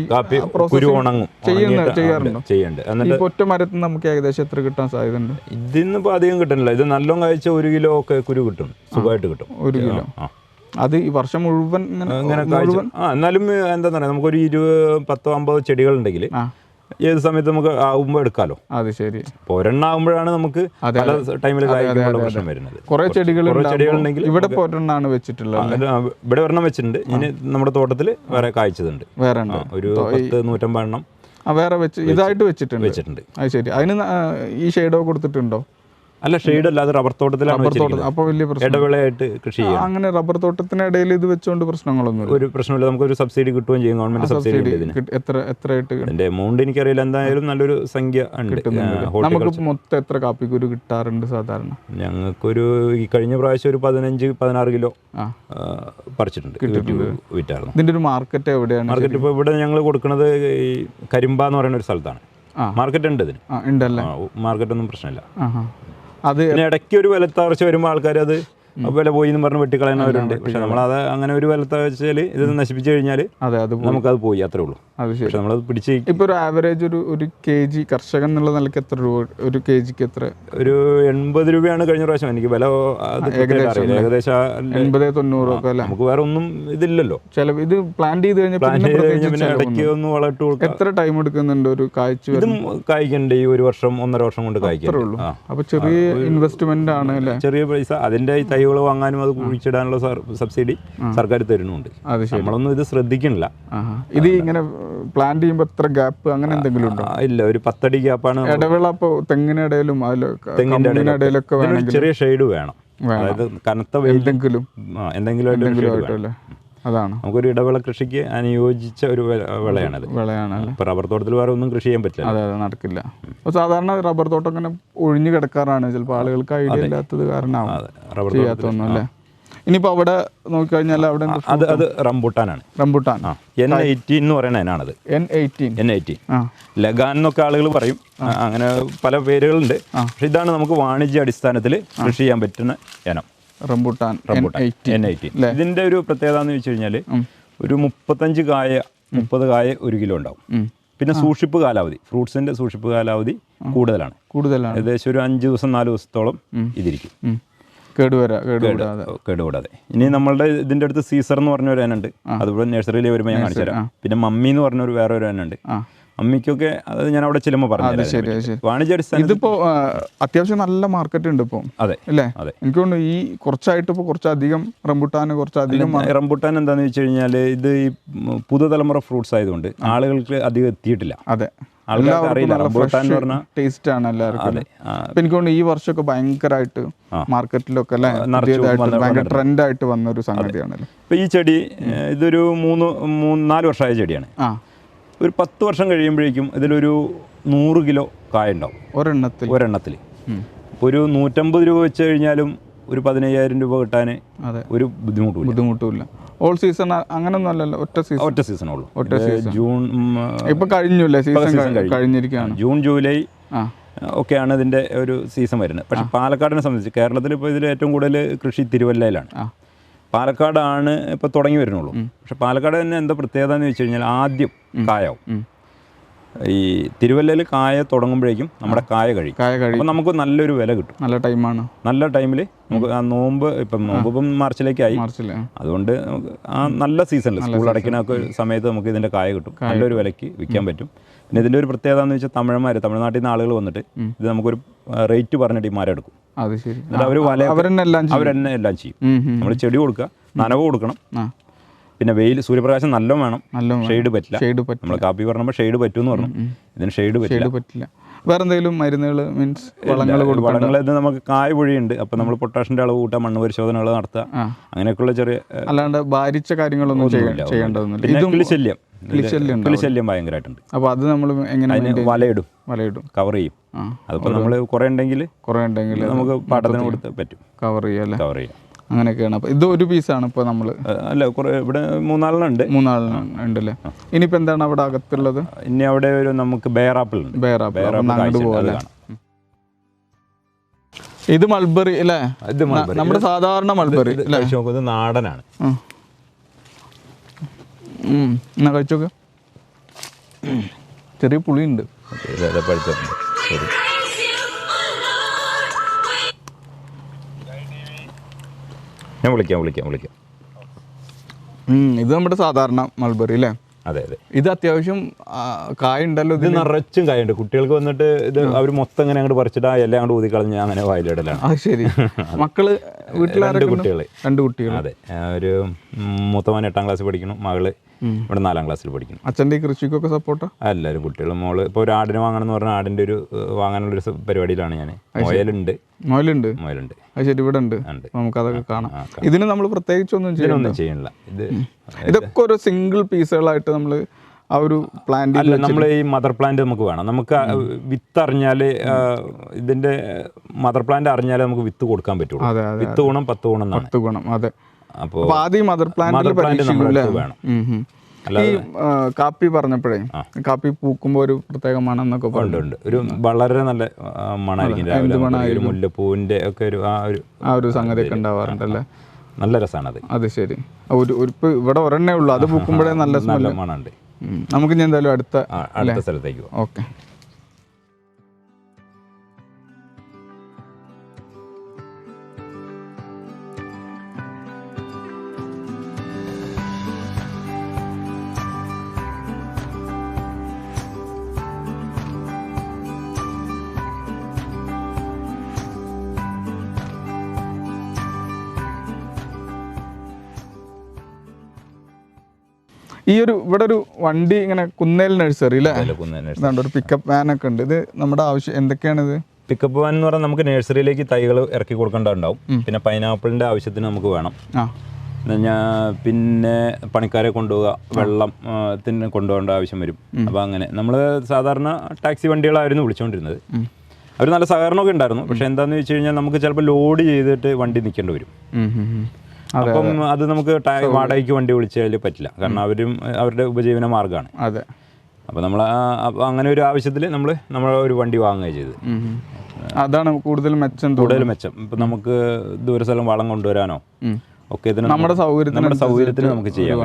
Speaker 1: ചെയ്യാറുണ്ട്. ഒറ്റ മരത്തിൽ നമുക്ക് ഏകദേശം എത്ര കിട്ടാൻ സാധ്യതയുണ്ട്?
Speaker 2: ഇതിന്നിപ്പോ അധികം കിട്ടുന്നില്ല. ഇത് നല്ലോണം കഴിച്ച 1 കിലോ ഒക്കെ കുരു കിട്ടും, സുഖമായിട്ട് കിട്ടും.
Speaker 1: 1 കിലോ. അത് ഈ വർഷം മുഴുവൻ
Speaker 2: എന്നാലും എന്താ പറയാ, നമുക്കൊരു 10-50 ചെടികൾ ഉണ്ടെങ്കിൽ ഏത് സമയത്ത് നമുക്ക് ആവുമ്പോൾ എടുക്കാലോ.
Speaker 1: അത് ശരി.
Speaker 2: ഒരെണ്ണാകുമ്പോഴാണ് നമുക്ക് പല ടൈമിൽ പ്രശ്നം വരുന്നത്.
Speaker 1: കുറെ ചെടികളുണ്ടെങ്കിൽ ഇവിടെ ഒരെണ്ണാണ് വെച്ചിട്ടുള്ളത്.
Speaker 2: ഇവിടെ ഒരെണ്ണം വെച്ചിട്ടുണ്ട്. ഇനി നമ്മുടെ തോട്ടത്തിൽ വേറെ കായ്ച്ചതുണ്ട്.
Speaker 1: വേറെ
Speaker 2: ഒരു 100-150 എണ്ണം
Speaker 1: വേറെ ഇതായിട്ട് വെച്ചിട്ടുണ്ട്. അത് ശരി. അതിന് ഈ ഷെയ്ഡോ കൊടുത്തിട്ടുണ്ടോ?
Speaker 2: അല്ല, ഷെയ്ഡ് അല്ലാതെ റബ്ബർ തോട്ടത്തിലാണ്.
Speaker 1: അപ്പോൾ വലിയ
Speaker 2: ഇടവേളയായിട്ട് കൃഷി ചെയ്യാം.
Speaker 1: അങ്ങനെ റബ്ബർ തോട്ടത്തിനിടയിൽ ഇത് വെച്ചുകൊണ്ട് പ്രശ്നങ്ങളൊന്നും
Speaker 2: ഒരു പ്രശ്നമില്ല. നമുക്കൊരു സബ്സിഡി കിട്ടുകയും ചെയ്യും. ഗവൺമെന്റ് സബ്സിഡി എത്രയായിട്ട് അതിന്റെ എമൗണ്ട് എനിക്കറിയില്ല. എന്തായാലും നല്ലൊരു സംഖ്യ ഉണ്ട്.
Speaker 1: നമുക്ക് മൊത്തം എത്ര കാപ്പിക്കുരു കിട്ടാറുണ്ട് സാധാരണ?
Speaker 2: ഞങ്ങൾക്കൊരു ഈ കഴിഞ്ഞ പ്രാവശ്യം ഒരു 15-16 കിലോ പറിച്ചിട്ടുണ്ട്, വിറ്റായിരുന്നു.
Speaker 1: ഇതിന്റെ ഒരു മാർക്കറ്റ് എവിടെയാണ്?
Speaker 2: മാർക്കറ്റ് ഇപ്പോൾ ഇവിടെ ഞങ്ങൾ കൊടുക്കുന്നത് ഈ കരിമ്പ എന്ന് പറയുന്ന ഒരു സ്ഥലത്താണ്. മാർക്കറ്റ് ഉണ്ട് ഇതിന്.
Speaker 1: ഉണ്ടല്ലേ?
Speaker 2: മാർക്കറ്റ് ഒന്നും പ്രശ്നമില്ല.
Speaker 1: അത്
Speaker 2: ഇടയ്ക്ക് ഒരു വിലത്താർച്ച വരുമ്പോൾ ആൾക്കാർ അത് വില പോയി എന്ന് പറഞ്ഞ് വെട്ടിക്കളയുന്നവരുണ്ട്. പക്ഷെ നമ്മളത് അങ്ങനെ ഒരു വിലത്തെ വെച്ചാൽ ഇത് നശിപ്പിച്ചു കഴിഞ്ഞാൽ നമുക്കത് പോയി, അത്രേ ഉള്ളൂ. പക്ഷെ നമ്മളത് പിടിച്ച്
Speaker 1: ഇപ്പോൾ ഒരു ആവറേജ് ഒരു kg കർഷകൻ എന്നുള്ള നിലയ്ക്ക് എത്ര രൂപ ഒരു kgക്ക് എത്ര?
Speaker 2: ഒരു 80 രൂപയാണ് കഴിഞ്ഞ പ്രാവശ്യം. എനിക്ക് വില ഏകദേശം
Speaker 1: 80-90 ഒക്കെ അല്ലേ?
Speaker 2: നമുക്ക് വേറെ ഒന്നും ഇതില്ലല്ലോ.
Speaker 1: ചിലവ് ഇത് പ്ലാൻ ചെയ്ത് കഴിഞ്ഞാൽ
Speaker 2: പിന്നെ ഇടയ്ക്ക് ഒന്ന് വളമിട്ട് കൊടുക്കാം.
Speaker 1: എത്ര ടൈം എടുക്കുന്നുണ്ട് ഒരു കായ്ച്ചു?
Speaker 2: ഇതും കായ്ക്കണ്ട് ഈ 1 വർഷം 1.5 വർഷം കൊണ്ട് കായ്ക്കുള്ളൂ.
Speaker 1: അപ്പൊ ചെറിയ ഇൻവെസ്റ്റ്മെന്റ് ആണ് അല്ലേ?
Speaker 2: ചെറിയ പൈസ. അതിന്റെ ഈ തൈകൾ വാങ്ങാനും അത് കുഴിച്ചിടാനുള്ള സബ്സിഡി സർക്കാർ തരുന്നുണ്ട്. നമ്മളൊന്നും ഇത് ശ്രദ്ധിക്കണില്ല.
Speaker 1: ഇത് ഇങ്ങനെ പ്ലാൻ ചെയ്യുമ്പോൾ എത്ര ഗ്യാപ്പ് അങ്ങനെ എന്തെങ്കിലും ഉണ്ടോ?
Speaker 2: ഇല്ല, ഒരു 10 അടി ഗ്യാപ്പാണ്.
Speaker 1: ഇടവേള ഇപ്പോൾ തെങ്ങിനിടയിലും
Speaker 2: തെങ്ങിന്റെ ഇടയിലൊക്കെ ചെറിയ ഷെയ്ഡ് വേണം. അതായത് കനത്ത എന്തെങ്കിലും
Speaker 1: അതാണ്
Speaker 2: നമുക്കൊരു ഇടവേള കൃഷിക്ക് അനുയോജിച്ച ഒരു വിളയാണത്. ഇപ്പൊ റബ്ബർ തോട്ടത്തിൽ വേറെ ഒന്നും കൃഷി ചെയ്യാൻ പറ്റില്ല.
Speaker 1: അതെ, നടക്കില്ല. സാധാരണ റബ്ബർ തോട്ടം ഇങ്ങനെ ഒഴിഞ്ഞു കിടക്കാറാണ്. ചിലപ്പോൾ ആളുകൾക്ക് ഐഡിയ ഇല്ലാത്തത് കാരണമാവും ചെയ്യാത്തൊന്നും അല്ലേ? ഇനിയിപ്പോൾ അവിടെ നോക്കിക്കഴിഞ്ഞാൽ അവിടെ
Speaker 2: അത് റംബുട്ടാനാണ്.
Speaker 1: റംബുട്ടാൻ
Speaker 2: N18 എന്ന് പറയുന്ന അതിനാണത്. N18 ലഗാൻ എന്നൊക്കെ ആളുകൾ പറയും. അങ്ങനെ പല പേരുകളുണ്ട്. പക്ഷെ ഇതാണ് നമുക്ക് വാണിജ്യ അടിസ്ഥാനത്തിൽ കൃഷി ചെയ്യാൻ പറ്റുന്ന ഇനം
Speaker 1: റംബുട്ടാൻ
Speaker 2: N18. ഇതിന്റെ ഒരു പ്രത്യേകത എന്ന് വെച്ച് കഴിഞ്ഞാൽ ഒരു 35 കായ 30 കായ 1 കിലോ ഉണ്ടാവും. പിന്നെ സൂക്ഷിപ്പ് കാലാവധി, ഫ്രൂട്ട്സിന്റെ സൂക്ഷിപ്പ് കാലാവധി കൂടുതലാണ്. ഏകദേശം ഒരു 5 ദിവസം 4 ദിവസത്തോളം ഇതിരിക്കും, കേടുകൂടാതെ. ഇനി നമ്മളുടെ ഇതിന്റെ അടുത്ത് സീസർ എന്ന് പറഞ്ഞ ഒരു ഇനുണ്ട്. അതുപോലെ നഴ്സറിയിൽ വരുമ്പോൾ ഞാൻ കാണിച്ചു തരാം. പിന്നെ മമ്മി എന്ന് പറഞ്ഞ വേറെ ഒരു ഇനുണ്ട്. മമ്മിക്കൊക്കെ അത് ഞാൻ അവിടെ ചെല്ലുമ്പോൾ പറഞ്ഞു. വാണിജ്യാടിസ്ഥാനം
Speaker 1: ഇതിപ്പോ അത്യാവശ്യം നല്ല മാർക്കറ്റ് ഉണ്ട് ഇപ്പോൾ.
Speaker 2: അതെ
Speaker 1: അല്ലേ? എനിക്ക് തോന്നുന്നു ഈ കുറച്ചായിട്ട് ഇപ്പോൾ കുറച്ചധികം
Speaker 2: റംബുട്ടാൻ എന്താന്ന് വെച്ച് കഴിഞ്ഞാൽ ഇത് ഈ പുതുതലമുറ ഫ്രൂട്ട്സ് ആയതുകൊണ്ട് ആളുകൾക്ക് അധികം എത്തിയിട്ടില്ല.
Speaker 1: അതെ,
Speaker 2: ടേസ്റ്റ്
Speaker 1: ആണ് എല്ലാവർക്കും. എനിക്ക് തോന്നുന്നു ഈ വർഷമൊക്കെ ഭയങ്കരമായിട്ട് മാർക്കറ്റിലൊക്കെ അല്ലെ ഭയങ്കര ട്രെൻഡായിട്ട് വന്ന ഒരു സംഗതിയാണല്ലോ.
Speaker 2: ഇപ്പൊ ഈ ചെടി ഇതൊരു 3-4 വർഷമായ ചെടിയാണ്. ഒരു 10 വർഷം കഴിയുമ്പോഴേക്കും ഇതിലൊരു 100 കിലോ കായ ഉണ്ടാവും ഒരെണ്ണത്തിൽ. ഒരു 150 രൂപ വെച്ച് കഴിഞ്ഞാലും ഒരു 15,000 രൂപ കിട്ടാൻ ഒരു ബുദ്ധിമുട്ടുമില്ല.
Speaker 1: ഓൾ സീസൺ അങ്ങനൊന്നും അല്ലല്ലോ,
Speaker 2: ഒറ്റ സീസണുള്ളൂ. ജൂൺ
Speaker 1: ഇപ്പൊ കഴിഞ്ഞില്ലേ, സീസൺ കഴിഞ്ഞിരിക്കുകയാണ്.
Speaker 2: ജൂൺ ജൂലൈ ഒക്കെയാണ് ഇതിന്റെ ഒരു സീസൺ വരുന്നത്. പക്ഷെ പാലക്കാടിനെ സംബന്ധിച്ച് കേരളത്തിൽ ഇപ്പോൾ ഇതിൽ ഏറ്റവും കൂടുതൽ കൃഷി തിരുവല്ലയിലാണ്. പാലക്കാടാണ് ഇപ്പോൾ തുടങ്ങി വരുന്നുള്ളൂ. പക്ഷെ പാലക്കാട് തന്നെ എന്താ പ്രത്യേകത എന്ന് വെച്ച് കഴിഞ്ഞാൽ ആദ്യം കായാവും. ഈ തിരുവല്ലയിൽ കായ തുടങ്ങുമ്പോഴേക്കും നമ്മുടെ കായ കഴിയും. അപ്പോൾ നമുക്ക് നല്ലൊരു വില കിട്ടും. നല്ല ടൈമിൽ നമുക്ക് ആ നോമ്പ് മാർച്ചിലേക്കായി. അതുകൊണ്ട് നമുക്ക് ആ നല്ല സീസണിൽ സ്കൂൾ അടയ്ക്കുന്നൊക്കെ സമയത്ത് നമുക്ക് ഇതിൻ്റെ കായ കിട്ടും. നല്ലൊരു വിലയ്ക്ക് വിൽക്കാൻ പറ്റും. പിന്നെ ഇതിൻ്റെ ഒരു പ്രത്യേകത എന്ന് വെച്ചാൽ തമിഴ്നാട്ടിൽ നിന്ന് ആളുകൾ വന്നിട്ട് ഇത് നമുക്കൊരു റേറ്റ് പറഞ്ഞിട്ട് ഈ മരം എടുക്കും. അവരെന്നെ എല്ലാം ചെയ്യും. നമ്മൾ ചെടി കൊടുക്കുക, നനവ് കൊടുക്കണം. പിന്നെ വെയിൽ, സൂര്യപ്രകാശം നല്ല വേണം. ഷെയ്ഡ് പറ്റില്ല. നമ്മൾ കാപ്പി പറഞ്ഞപ്പോൾ ഷെയ്ഡ് പറ്റുമെന്ന് പറഞ്ഞു. ഇതിന് ഷെയ്ഡ് പറ്റില്ല.
Speaker 1: വേറെ എന്തെങ്കിലും മരുന്നുകൾ മീൻസ്
Speaker 2: വളങ്ങൾ നമുക്ക് കായ പൊഴിയുണ്ട്. അപ്പം നമ്മൾ പൊട്ടാഷിൻ്റെ അളവ് കൂട്ടാൻ, മണ്ണ് പരിശോധനകൾ നടത്തുക, അങ്ങനെയൊക്കെയുള്ള ചെറിയ,
Speaker 1: അല്ലാണ്ട് ഭാരിച്ച കാര്യങ്ങളൊന്നും ചെയ്യേണ്ടതൊന്നുമില്ല.
Speaker 2: കിളിശല്യം ഭയങ്കരമായിട്ടുണ്ട്.
Speaker 1: അപ്പോൾ അത് നമ്മൾ എങ്ങനെ
Speaker 2: വലയിടും, കവർ ചെയ്യും. അതിപ്പോൾ നമ്മൾ കുറേ ഉണ്ടെങ്കിൽ നമുക്ക് പാട്ടത്തിന് കൊടുത്ത് പറ്റും കവർ ചെയ്യാം.
Speaker 1: അങ്ങനെയൊക്കെയാണ്. അപ്പോൾ ഇത് ഒരു പീസാണ് ഇപ്പോൾ നമ്മൾ
Speaker 2: അല്ല, കുറേ ഇവിടെ 3-4
Speaker 1: ഉണ്ടല്ലേ. ഇനിയിപ്പോൾ എന്താണ് അവിടെ അകത്തുള്ളത്?
Speaker 2: ഇനി അവിടെ ഒരു നമുക്ക് ബെയറാപ്പിൾ ഉണ്ട്.
Speaker 1: അങ്ങോട്ട് പോലെ. ഇത് മൾബറി അല്ലേ?
Speaker 2: ഇത്
Speaker 1: നമ്മുടെ സാധാരണ മൾബറി
Speaker 2: ഇത് നാടനാണ്.
Speaker 1: എന്നാ കഴിച്ചോക്കെ. ചെറിയ പുളിയുണ്ട്.
Speaker 2: ഞാൻ വിളിക്കാം.
Speaker 1: ഇത് നമ്മുടെ സാധാരണ മൾബറി അല്ലേ?
Speaker 2: അതെ.
Speaker 1: ഇത് അത്യാവശ്യം കായ ഉണ്ടല്ലോ.
Speaker 2: ഇത് നിറച്ചും കായുണ്ട്. കുട്ടികൾക്ക് വന്നിട്ട് ഇത് അവർ മൊത്തം ഇങ്ങനെ അങ്ങോട്ട് പറിച്ചിട്ട് എല്ലാം അങ്ങോട്ട് ഊതിക്കളഞ്ഞ് അങ്ങനെ വായിലിടലാണ്.
Speaker 1: ശരി. മക്കള് വീട്ടിൽ
Speaker 2: 2 കുട്ടികൾ.
Speaker 1: 2 കുട്ടികൾ.
Speaker 2: അതെ. ഒരു മൂത്തവൻ 8ാം ക്ലാസ്സിൽ പഠിക്കണം, മകള് ഇവിടെ 4ാം ക്ലാസ്സിൽ പഠിക്കണം.
Speaker 1: അച്ഛൻ്റെ ഈ കൃഷിക്കൊക്കെ സപ്പോർട്ടാ?
Speaker 2: എല്ലാവരും കുട്ടികളും. മോള് ഇപ്പോൾ ഒരു ആടിന് വാങ്ങണം എന്ന് പറഞ്ഞാൽ ആടിൻ്റെ വാങ്ങാനുള്ളൊരു പരിപാടിയിലാണ് ഞാൻ. മുയലുണ്ട്.
Speaker 1: അത് ശരി, ഇവിടെ ഉണ്ട്. നമുക്കതൊക്കെ കാണാം. ഇതിന് നമ്മൾ പ്രത്യേകിച്ചൊന്നും
Speaker 2: ചെയ്യണില്ല.
Speaker 1: ഇതൊക്കെ ഒരു സിംഗിൾ പീസുകളായിട്ട് നമ്മൾ ആ ഒരു പ്ലാന്റ്
Speaker 2: അല്ല, നമ്മൾ ഈ മദർ പ്ലാന്റ് നമുക്ക് വേണം. നമുക്ക് വിത്ത് അറിഞ്ഞാൽ, ഇതിന്റെ മദർ പ്ലാന്റ് അറിഞ്ഞാലേ നമുക്ക് വിത്ത് കൊടുക്കാൻ പറ്റുള്ളൂ. വിത്ത് ഗുണം 10 ഗുണം.
Speaker 1: അതെ. അപ്പോൾ ആദ്യം മദർ പ്ലാന്റ്
Speaker 2: വേണം.
Speaker 1: ഈ കാപ്പി പറഞ്ഞപ്പോഴേ കാപ്പി പൂക്കുമ്പോൾ ഒരു പ്രത്യേക മണം എന്നൊക്കെ
Speaker 2: ഉണ്ട്. ഒരു വളരെ നല്ല മണമായിരിക്കും രാവിലെ. ഒരു മുല്ലപ്പൂവിന്റെ ഒക്കെ
Speaker 1: ഒരു സംഗതിയൊക്കെ ഉണ്ടാവാറുണ്ടല്ലേ.
Speaker 2: നല്ല രസമാണ് അത്.
Speaker 1: അത് ശരി. ഇവിടെ ഒരെണ്ണേ ഉള്ളൂ, അത് പൂക്കുമ്പോഴേ നല്ല
Speaker 2: മണമുണ്ട്.
Speaker 1: നമുക്ക് ഇനി എന്തായാലും അടുത്ത
Speaker 2: സ്ഥലത്തേക്ക് പോകാം.
Speaker 1: ഓക്കെ. ഇവിടെ ഒരു വണ്ടി ഇങ്ങനെ കുന്നേൽ നഴ്സറി അല്ലേ, ഒരു പിക്കപ്പ് വാൻ ഒക്കെ ഉണ്ട്. ഇത് നമ്മുടെ ആവശ്യം എന്തൊക്കെയാണിത്?
Speaker 2: പിക്കപ്പ് വാൻ എന്ന് പറഞ്ഞാൽ നമുക്ക് നഴ്സറിയിലേക്ക് തൈകൾ ഇറക്കി കൊടുക്കേണ്ടതുണ്ടാവും. പിന്നെ പൈനാപ്പിളിന്റെ ആവശ്യത്തിന് നമുക്ക് വേണം. പിന്നെ പണിക്കാരെ കൊണ്ടുപോവുക, വെള്ളത്തിന് കൊണ്ടുപോകേണ്ട ആവശ്യം വരും. അപ്പോൾ അങ്ങനെ നമ്മൾ സാധാരണ ടാക്സി വണ്ടികളായിരുന്നു വിളിച്ചുകൊണ്ടിരുന്നത്. അവർ നല്ല സഹകരണമൊക്കെ ഉണ്ടായിരുന്നു. പക്ഷെ എന്താണെന്ന് വെച്ച് കഴിഞ്ഞാൽ നമുക്ക് ചിലപ്പോൾ ലോഡ് ചെയ്തിട്ട് വണ്ടി നിൽക്കേണ്ടി വരും. അപ്പം അത് നമുക്ക് വാടകയ്ക്ക് വണ്ടി വിളിച്ചാൽ പറ്റില്ല. കാരണം അവരുടെ ഉപജീവന മാർഗ്ഗമാണ്.
Speaker 1: അതെ.
Speaker 2: അപ്പോൾ നമ്മൾ അങ്ങനെ ഒരു ആവശ്യത്തിൽ നമ്മൾ ഒരു വണ്ടി വാങ്ങുകയാണ് ചെയ്തത്.
Speaker 1: അതാണ് കൂടുതൽ മെച്ചം.
Speaker 2: ഇപ്പം നമുക്ക് ദൂരസ്ഥലം വളം കൊണ്ടുവരാനോ ഒക്കെ
Speaker 1: നമ്മുടെ
Speaker 2: സൗകര്യത്തിന് നമുക്ക് ചെയ്യാം.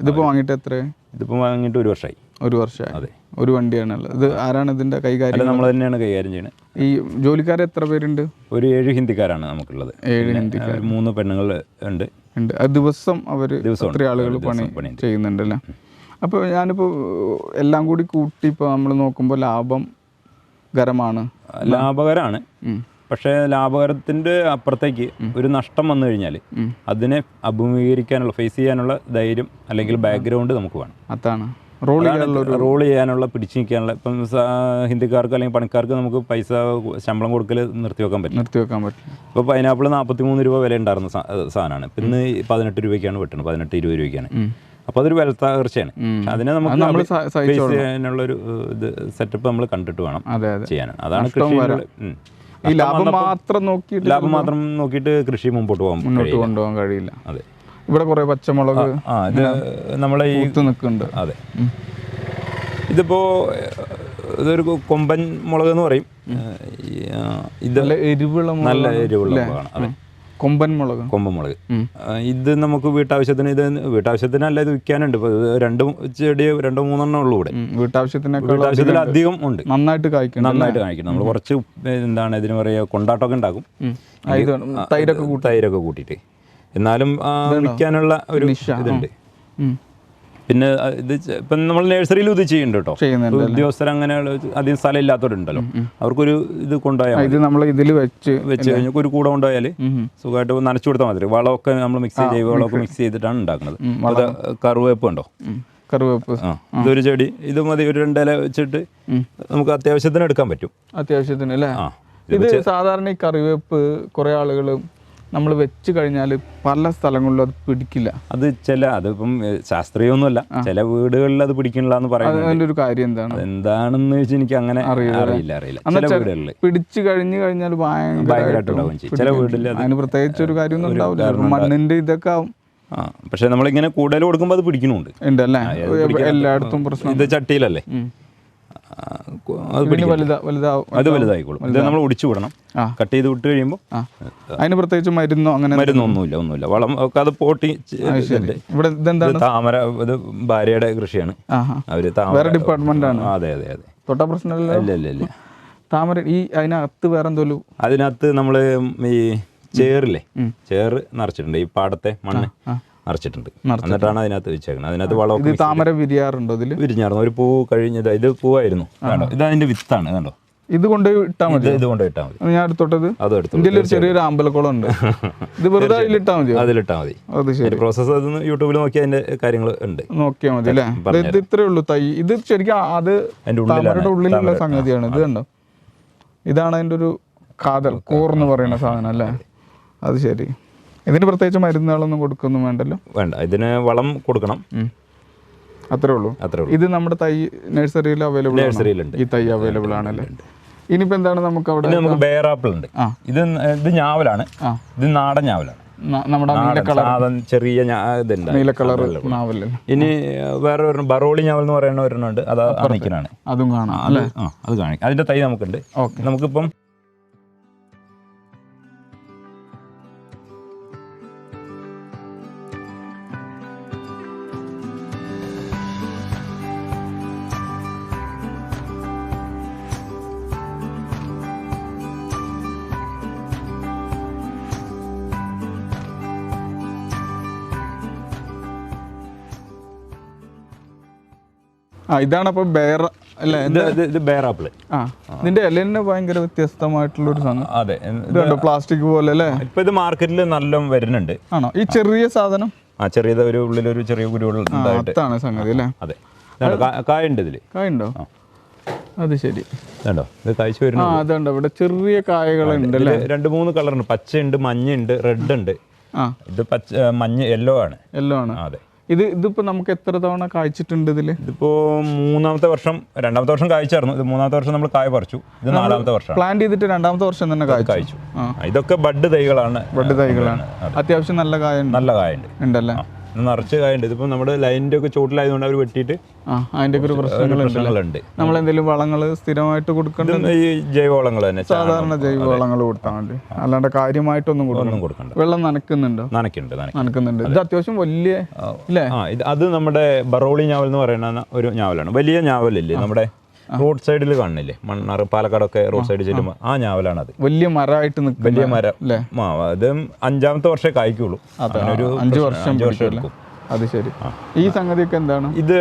Speaker 1: ഇതിപ്പോൾ വാങ്ങിയിട്ട് എത്ര?
Speaker 2: ഇതിപ്പോൾ വാങ്ങിയിട്ട് 1 വർഷമായി.
Speaker 1: 1 വർഷമായി. അതെ. ഒരു വണ്ടിയാണുള്ളത്. ഇത് ആരാണ് ഇതിന്റെ കൈകാര്യം?
Speaker 2: നമ്മൾ തന്നെയാണ് കൈകാര്യം ചെയ്യുന്നത്.
Speaker 1: ഈ ജോലിക്കാർ എത്ര പേരുണ്ട്?
Speaker 2: ഒരു 7 ഹിന്ദിക്കാരാണ് നമുക്കുള്ളത്.
Speaker 1: 7 ഹിന്ദിക്കാർ.
Speaker 2: 3 പെണ്ണുങ്ങൾ ഉണ്ട്.
Speaker 1: ദിവസം എത്ര ആളുകൾ പണി ചെയ്യുന്നുണ്ട് അല്ലേ? അപ്പോൾ ഞാനിപ്പോൾ എല്ലാം കൂടി കൂട്ടി ഇപ്പോൾ നമ്മൾ നോക്കുമ്പോൾ ലാഭകരമാണ്.
Speaker 2: പക്ഷേ ലാഭകരത്തിൻ്റെ അപ്പുറത്തേക്ക് ഒരു നഷ്ടം വന്നു കഴിഞ്ഞാൽ അതിനെ അഭിമുഖീകരിക്കാനുള്ള, ഫേസ് ചെയ്യാനുള്ള ധൈര്യം അല്ലെങ്കിൽ ബാക്ക്ഗ്രൗണ്ട് നമുക്ക് വേണം.
Speaker 1: അതാണ്
Speaker 2: റോൾ ചെയ്യാനുള്ള, പിടിച്ചു നിൽക്കാനുള്ള. ഇപ്പം ഹിന്ദിക്കാർക്ക് അല്ലെങ്കിൽ പണിക്കാർക്ക് നമുക്ക് പൈസ ശമ്പളം കൊടുക്കൽ നിർത്തിവെക്കാൻ പറ്റും. ഇപ്പോൾ പൈനാപ്പിൾ 43 രൂപ വില ഉണ്ടായിരുന്ന സാധനമാണ്. ഇപ്പം ഇന്ന് 18 രൂപയ്ക്കാണ് വെട്ടുന്നത്, 18-20 രൂപയ്ക്കാണ്. അപ്പോൾ അതൊരു വില തകർച്ചയാണ്. അതിനെ നമുക്ക് ഫേസ് ചെയ്യാനുള്ളൊരു ഇത് സെറ്റപ്പ് നമ്മൾ കണ്ടിട്ട് വേണം ചെയ്യാൻ. അതാണ് കൃഷി.
Speaker 1: ലാഭം
Speaker 2: മാത്രം നോക്കിയിട്ട് കൃഷി മുമ്പോട്ട്
Speaker 1: കൊണ്ടുപോകാൻ കഴിയില്ല.
Speaker 2: അതെ.
Speaker 1: ഇവിടെ കുറെ പച്ചമുളക്
Speaker 2: ഇത് നമ്മളെ ഈ
Speaker 1: നിൽക്കുന്നുണ്ട്.
Speaker 2: അതെ. ഇതിപ്പോൾ ഇതൊരു കൊമ്പൻ മുളക് എന്ന് പറയും. ഇത് നല്ല എരിവുള്ള മുളകാണ്. അതെ,
Speaker 1: കൊമ്പൻ മുളക്.
Speaker 2: ഇത് നമുക്ക് വീട്ടാവശ്യത്തിനല്ല, ഇത് വിൽക്കാനുണ്ട്. ഇപ്പോൾ 2-3 ഉള്ളൂ ഇവിടെ. വീട്ടാവശ്യത്തിന് അധികം ഉണ്ട്.
Speaker 1: നന്നായിട്ട് കായ്ക്കണം.
Speaker 2: നമ്മൾ കുറച്ച് എന്താണ് ഇതിന് പറയുക, കൊണ്ടാട്ടമൊക്കെ ഉണ്ടാക്കും, തൈരൊക്കെ കൂട്ടിയിട്ട്. എന്നാലും വിൽക്കാനുള്ള ഒരു ഇതുണ്ട്. പിന്നെ ഇത് ഇപ്പം നമ്മൾ നഴ്സറിയിൽ ഇത് ചെയ്യുന്നുണ്ട് കേട്ടോ. ഉദ്യോഗസ്ഥർ അങ്ങനെയുള്ള അധികം സ്ഥലം ഇല്ലാത്തവരുണ്ടല്ലോ, അവർക്കൊരു ഇത് കൊണ്ടുപോയാൽ വെച്ച് കഴിഞ്ഞാൽ ഒരു കൂടെ കൊണ്ടുപോയാൽ സുഖമായിട്ട് നനച്ചു കൊടുത്താൽ മതി. വളമൊക്കെ നമ്മൾ ജൈവവളമൊക്കെ മിക്സ് ചെയ്തിട്ടാണ് ഉണ്ടാക്കുന്നത്. അത് കറിവേപ്പ് ഉണ്ടോ?
Speaker 1: കറിവേപ്പ്.
Speaker 2: ഇതൊരു ചെടി, ഇത് മതി. ഒരു 2 ഇല വെച്ചിട്ട് നമുക്ക് അത്യാവശ്യത്തിന് എടുക്കാൻ പറ്റും.
Speaker 1: അത്യാവശ്യത്തിന് അല്ലേ? ഇത് സാധാരണ ഈ കറിവേപ്പ് കുറേ ആളുകൾ നമ്മൾ വെച്ച് കഴിഞ്ഞാൽ പല സ്ഥലങ്ങളിലും അത് പിടിക്കില്ല.
Speaker 2: അതിപ്പം ശാസ്ത്രീയമൊന്നുമല്ല, ചില വീടുകളിൽ അത് പിടിക്കണില്ല എന്ന് പറയുന്നത്.
Speaker 1: അതിൻ്റെ ഒരു കാര്യം
Speaker 2: എന്താണെന്ന് വെച്ചാൽ എനിക്ക് അങ്ങനെ അറിയില്ല. ചില വീടുകളിൽ
Speaker 1: പിടിച്ചു കഴിഞ്ഞാൽ ഭയങ്കരമായിട്ടുണ്ടാവും.
Speaker 2: ചില വീട്ടിൽ
Speaker 1: അതിന് പ്രത്യേകിച്ച് ഒരു കാര്യമൊന്നും ഉണ്ടാവില്ല. മണ്ണിന്റെ ഇതൊക്കെ ആവും.
Speaker 2: പക്ഷെ നമ്മളിങ്ങനെ കൂടുതൽ കൊടുക്കുമ്പോൾ അത് പിടിക്കണുണ്ട്.
Speaker 1: ഉണ്ടല്ലേ? എല്ലായിടത്തും പ്രശ്നം.
Speaker 2: ഇത് ചട്ടിയിലല്ലേ, അത് വലുതായിക്കോളും. ഇത് നമ്മൾ ഒടിച്ചു വിടണം. കട്ട് ചെയ്ത് വിട്ട് കഴിയുമ്പോൾ
Speaker 1: അതിന് പ്രത്യേകിച്ച്
Speaker 2: മരുന്നൊന്നുമില്ല. വളം ഒക്കെ അത് പോട്ടി. താമര, ഇത് ഭാര്യയുടെ കൃഷിയാണ്.
Speaker 1: വേറെ ഡിപ്പാർട്ട്മെന്റ് ആണ്.
Speaker 2: അതെ.
Speaker 1: തൊട്ടാ പ്രശ്നമില്ല. താമര അതിനകത്ത് വേറെ എന്തോലും,
Speaker 2: അതിനകത്ത് നമ്മൾ ഈ ചേറ് നിറച്ചിട്ടുണ്ട്. ഈ പാടത്തെ മണ്ണ് നിറച്ചിട്ടുണ്ട്. എന്നിട്ടാണ് അതിനകത്ത് വെച്ചേക്കുന്നത്. അതിനകത്ത് വളം.
Speaker 1: താമര വിരിയാറുണ്ടോ?
Speaker 2: വിരിഞ്ഞായിരുന്നു. ഒരു പൂ കഴിഞ്ഞത്. ഇത് പൂവായിരുന്നു. ഇത് അതിന്റെ വിത്താണ്. കണ്ടോ?
Speaker 1: ഇത് കൊണ്ടുപോയി ഇട്ടാൽ മതി. ഞാൻ എടുത്തോട്ടത്. ഇതിൽ ഒരു ചെറിയൊരു അമ്പലക്കുളം ഉണ്ട്. ഇത് വെറുതെ അതിലിട്ടാൽ മതി. അത് ശരി.
Speaker 2: പ്രോസസ് യൂട്യൂബിൽ നോക്കി അതിന്റെ കാര്യങ്ങൾ ഉണ്ട്,
Speaker 1: നോക്കിയാൽ മതി അല്ലേ? ഇത് ഇത്രേ ഉള്ളൂ തൈ. ഇത് ശരിക്കും അത് താമരയുടെ ഉള്ളിലുള്ള സംഗതിയാണ്. ഇത് കണ്ടോ? ഇതാണ് അതിന്റെ ഒരു കാതൽ, കോർന്ന് പറയുന്ന സാധനം അല്ലേ? അത് ശരി. ഇതിന് പ്രത്യേകിച്ച് മരുന്നുകളൊന്നും കൊടുക്കൊന്നും വേണ്ടല്ലോ?
Speaker 2: വേണ്ട. ഇതിന് വളം കൊടുക്കണം,
Speaker 1: അത്രേ ഉള്ളൂ. ഇത് നമ്മുടെ തൈ നഴ്സറിയിൽ അവൈലബിൾ ആണ്. ഈ തൈ അവൈലബിൾ ആണല്ലേ? ഇനിയിപ്പോൾ എന്താണ് നമുക്ക് അവിടെ?
Speaker 2: നമുക്ക് ബെയർ ആപ്പിൾ ഉണ്ട്. ഇത് ഞാവലാണ്. ഇത് നാടൻ ഞാവലാണ്.
Speaker 1: നമ്മുടെ നീല കളർ
Speaker 2: സാധനം ചെറിയ ഇതുണ്ട്
Speaker 1: നീല കളർ നാവല്ലേ.
Speaker 2: ഇനി വേറെ ഒരു ബറോളി ഞാവൽ എന്ന് പറയുന്ന ഒരെണ്ണമുണ്ട്, അത് നിൽക്കുന്നതാണ്.
Speaker 1: അതും കാണാം.
Speaker 2: അത് കാണിക്കാം. അതിന്റെ തൈ നമുക്കുണ്ട്. നമുക്കിപ്പം
Speaker 1: ഇതാണ് അപ്പൊ ബെയർ അല്ലേ?
Speaker 2: ഇത് ബെയർ ആപ്പിൾ.
Speaker 1: ഇതിന്റെ ഇല ഭയങ്കര വ്യത്യസ്തമായിട്ടുള്ള ഒരു സാധനം.
Speaker 2: അതെ,
Speaker 1: പ്ലാസ്റ്റിക് പോലെ അല്ലേ?
Speaker 2: ഇപ്പൊ ഇത് മാർക്കറ്റിൽ നല്ല വരുന്നുണ്ട്.
Speaker 1: ആണോ ഈ ചെറിയ സാധനം?
Speaker 2: ചെറിയത് ഒരു ഉള്ളിലൊരു ചെറിയ
Speaker 1: കുരുകളാണ് സംഗതി അല്ലേ?
Speaker 2: അതെ, കായുണ്ട് ഇതില്.
Speaker 1: കായുണ്ടോ? അത് ശരി.
Speaker 2: ഇതുണ്ടോ, ഇത് കായ്ച്ചു വരുന്നു.
Speaker 1: അതുണ്ട്, ഇവിടെ ചെറിയ കായകളുണ്ട് അല്ലേ?
Speaker 2: 2-3 കളറുണ്ട്. പച്ചയുണ്ട്, മഞ്ഞയുണ്ട്, റെഡ് ഉണ്ട്. ഇത് മഞ്ഞ യെല്ലോ ആണ്. അതെ.
Speaker 1: ഇതിപ്പോ നമുക്ക് എത്ര തവണ കായ്ച്ചിട്ടുണ്ട് ഇതില്?
Speaker 2: ഇതിപ്പോ 3ാമത്തെ വർഷം. 2ാമത്തെ വർഷം കായ്ച്ചായിരുന്നു. ഇത് 3ാമത്തെ വർഷം നമ്മൾ കായ പറിച്ചു. ഇത് 4ാമത്തെ വർഷം
Speaker 1: പ്ലാന്റ് ചെയ്തിട്ട് 2ാമത്തെ വർഷം തന്നെ കായ്ച്ചു.
Speaker 2: ഇതൊക്കെ ബഡ് തൈകളാണ്.
Speaker 1: അത്യാവശ്യം നല്ല കായുണ്ട്
Speaker 2: ഉണ്ടല്ലേ? നിറച്ച് കായുണ്ട്. ഇതിപ്പോ നമ്മുടെ ലൈനിന്റെ ഒക്കെ ചോട്ടിലായതുകൊണ്ട് അവർ വെട്ടിയിട്ട്
Speaker 1: അതിന്റെ ഒരു പ്രശ്നങ്ങളുണ്ട്. നമ്മൾ എന്തെങ്കിലും വളങ്ങള് സ്ഥിരമായിട്ട് കൊടുക്കേണ്ടത്
Speaker 2: ഈ ജൈവവളങ്ങൾ തന്നെ,
Speaker 1: സാധാരണ ജൈവവളങ്ങൾ കൊടുത്താൽ മതി. അല്ലാണ്ട് കാര്യമായിട്ടൊന്നും കൊടുക്കണ്ട. വെള്ളം നനയ്ക്കുന്നുണ്ട്. ഇത് അത്യാവശ്യം വലിയ അല്ലേ?
Speaker 2: അത് നമ്മുടെ ബറോളി ഞാവൽ എന്ന് പറയുന്ന ഒരു ഞാവലാണ്. വലിയ ഞാവലില്ലേ, നമ്മുടെ റോഡ് സൈഡിൽ കാണുന്നില്ലേ, മണ്ണാറ് പാലക്കാടൊക്കെ റോഡ് സൈഡിൽ ചെല്ലുമ്പോൾ ആ ഞാവലാണ്. അത്
Speaker 1: വലിയ മരമായിട്ട്
Speaker 2: വലിയ മരം. അത് 5ാമത്തെ വർഷേ കായ്ക്കുള്ളൂ.
Speaker 1: ഒരു 5 വർഷം എടുക്കും. അത് ശരി. ഈ സംഗതിയൊക്കെ എന്താണ്?
Speaker 2: ഇത്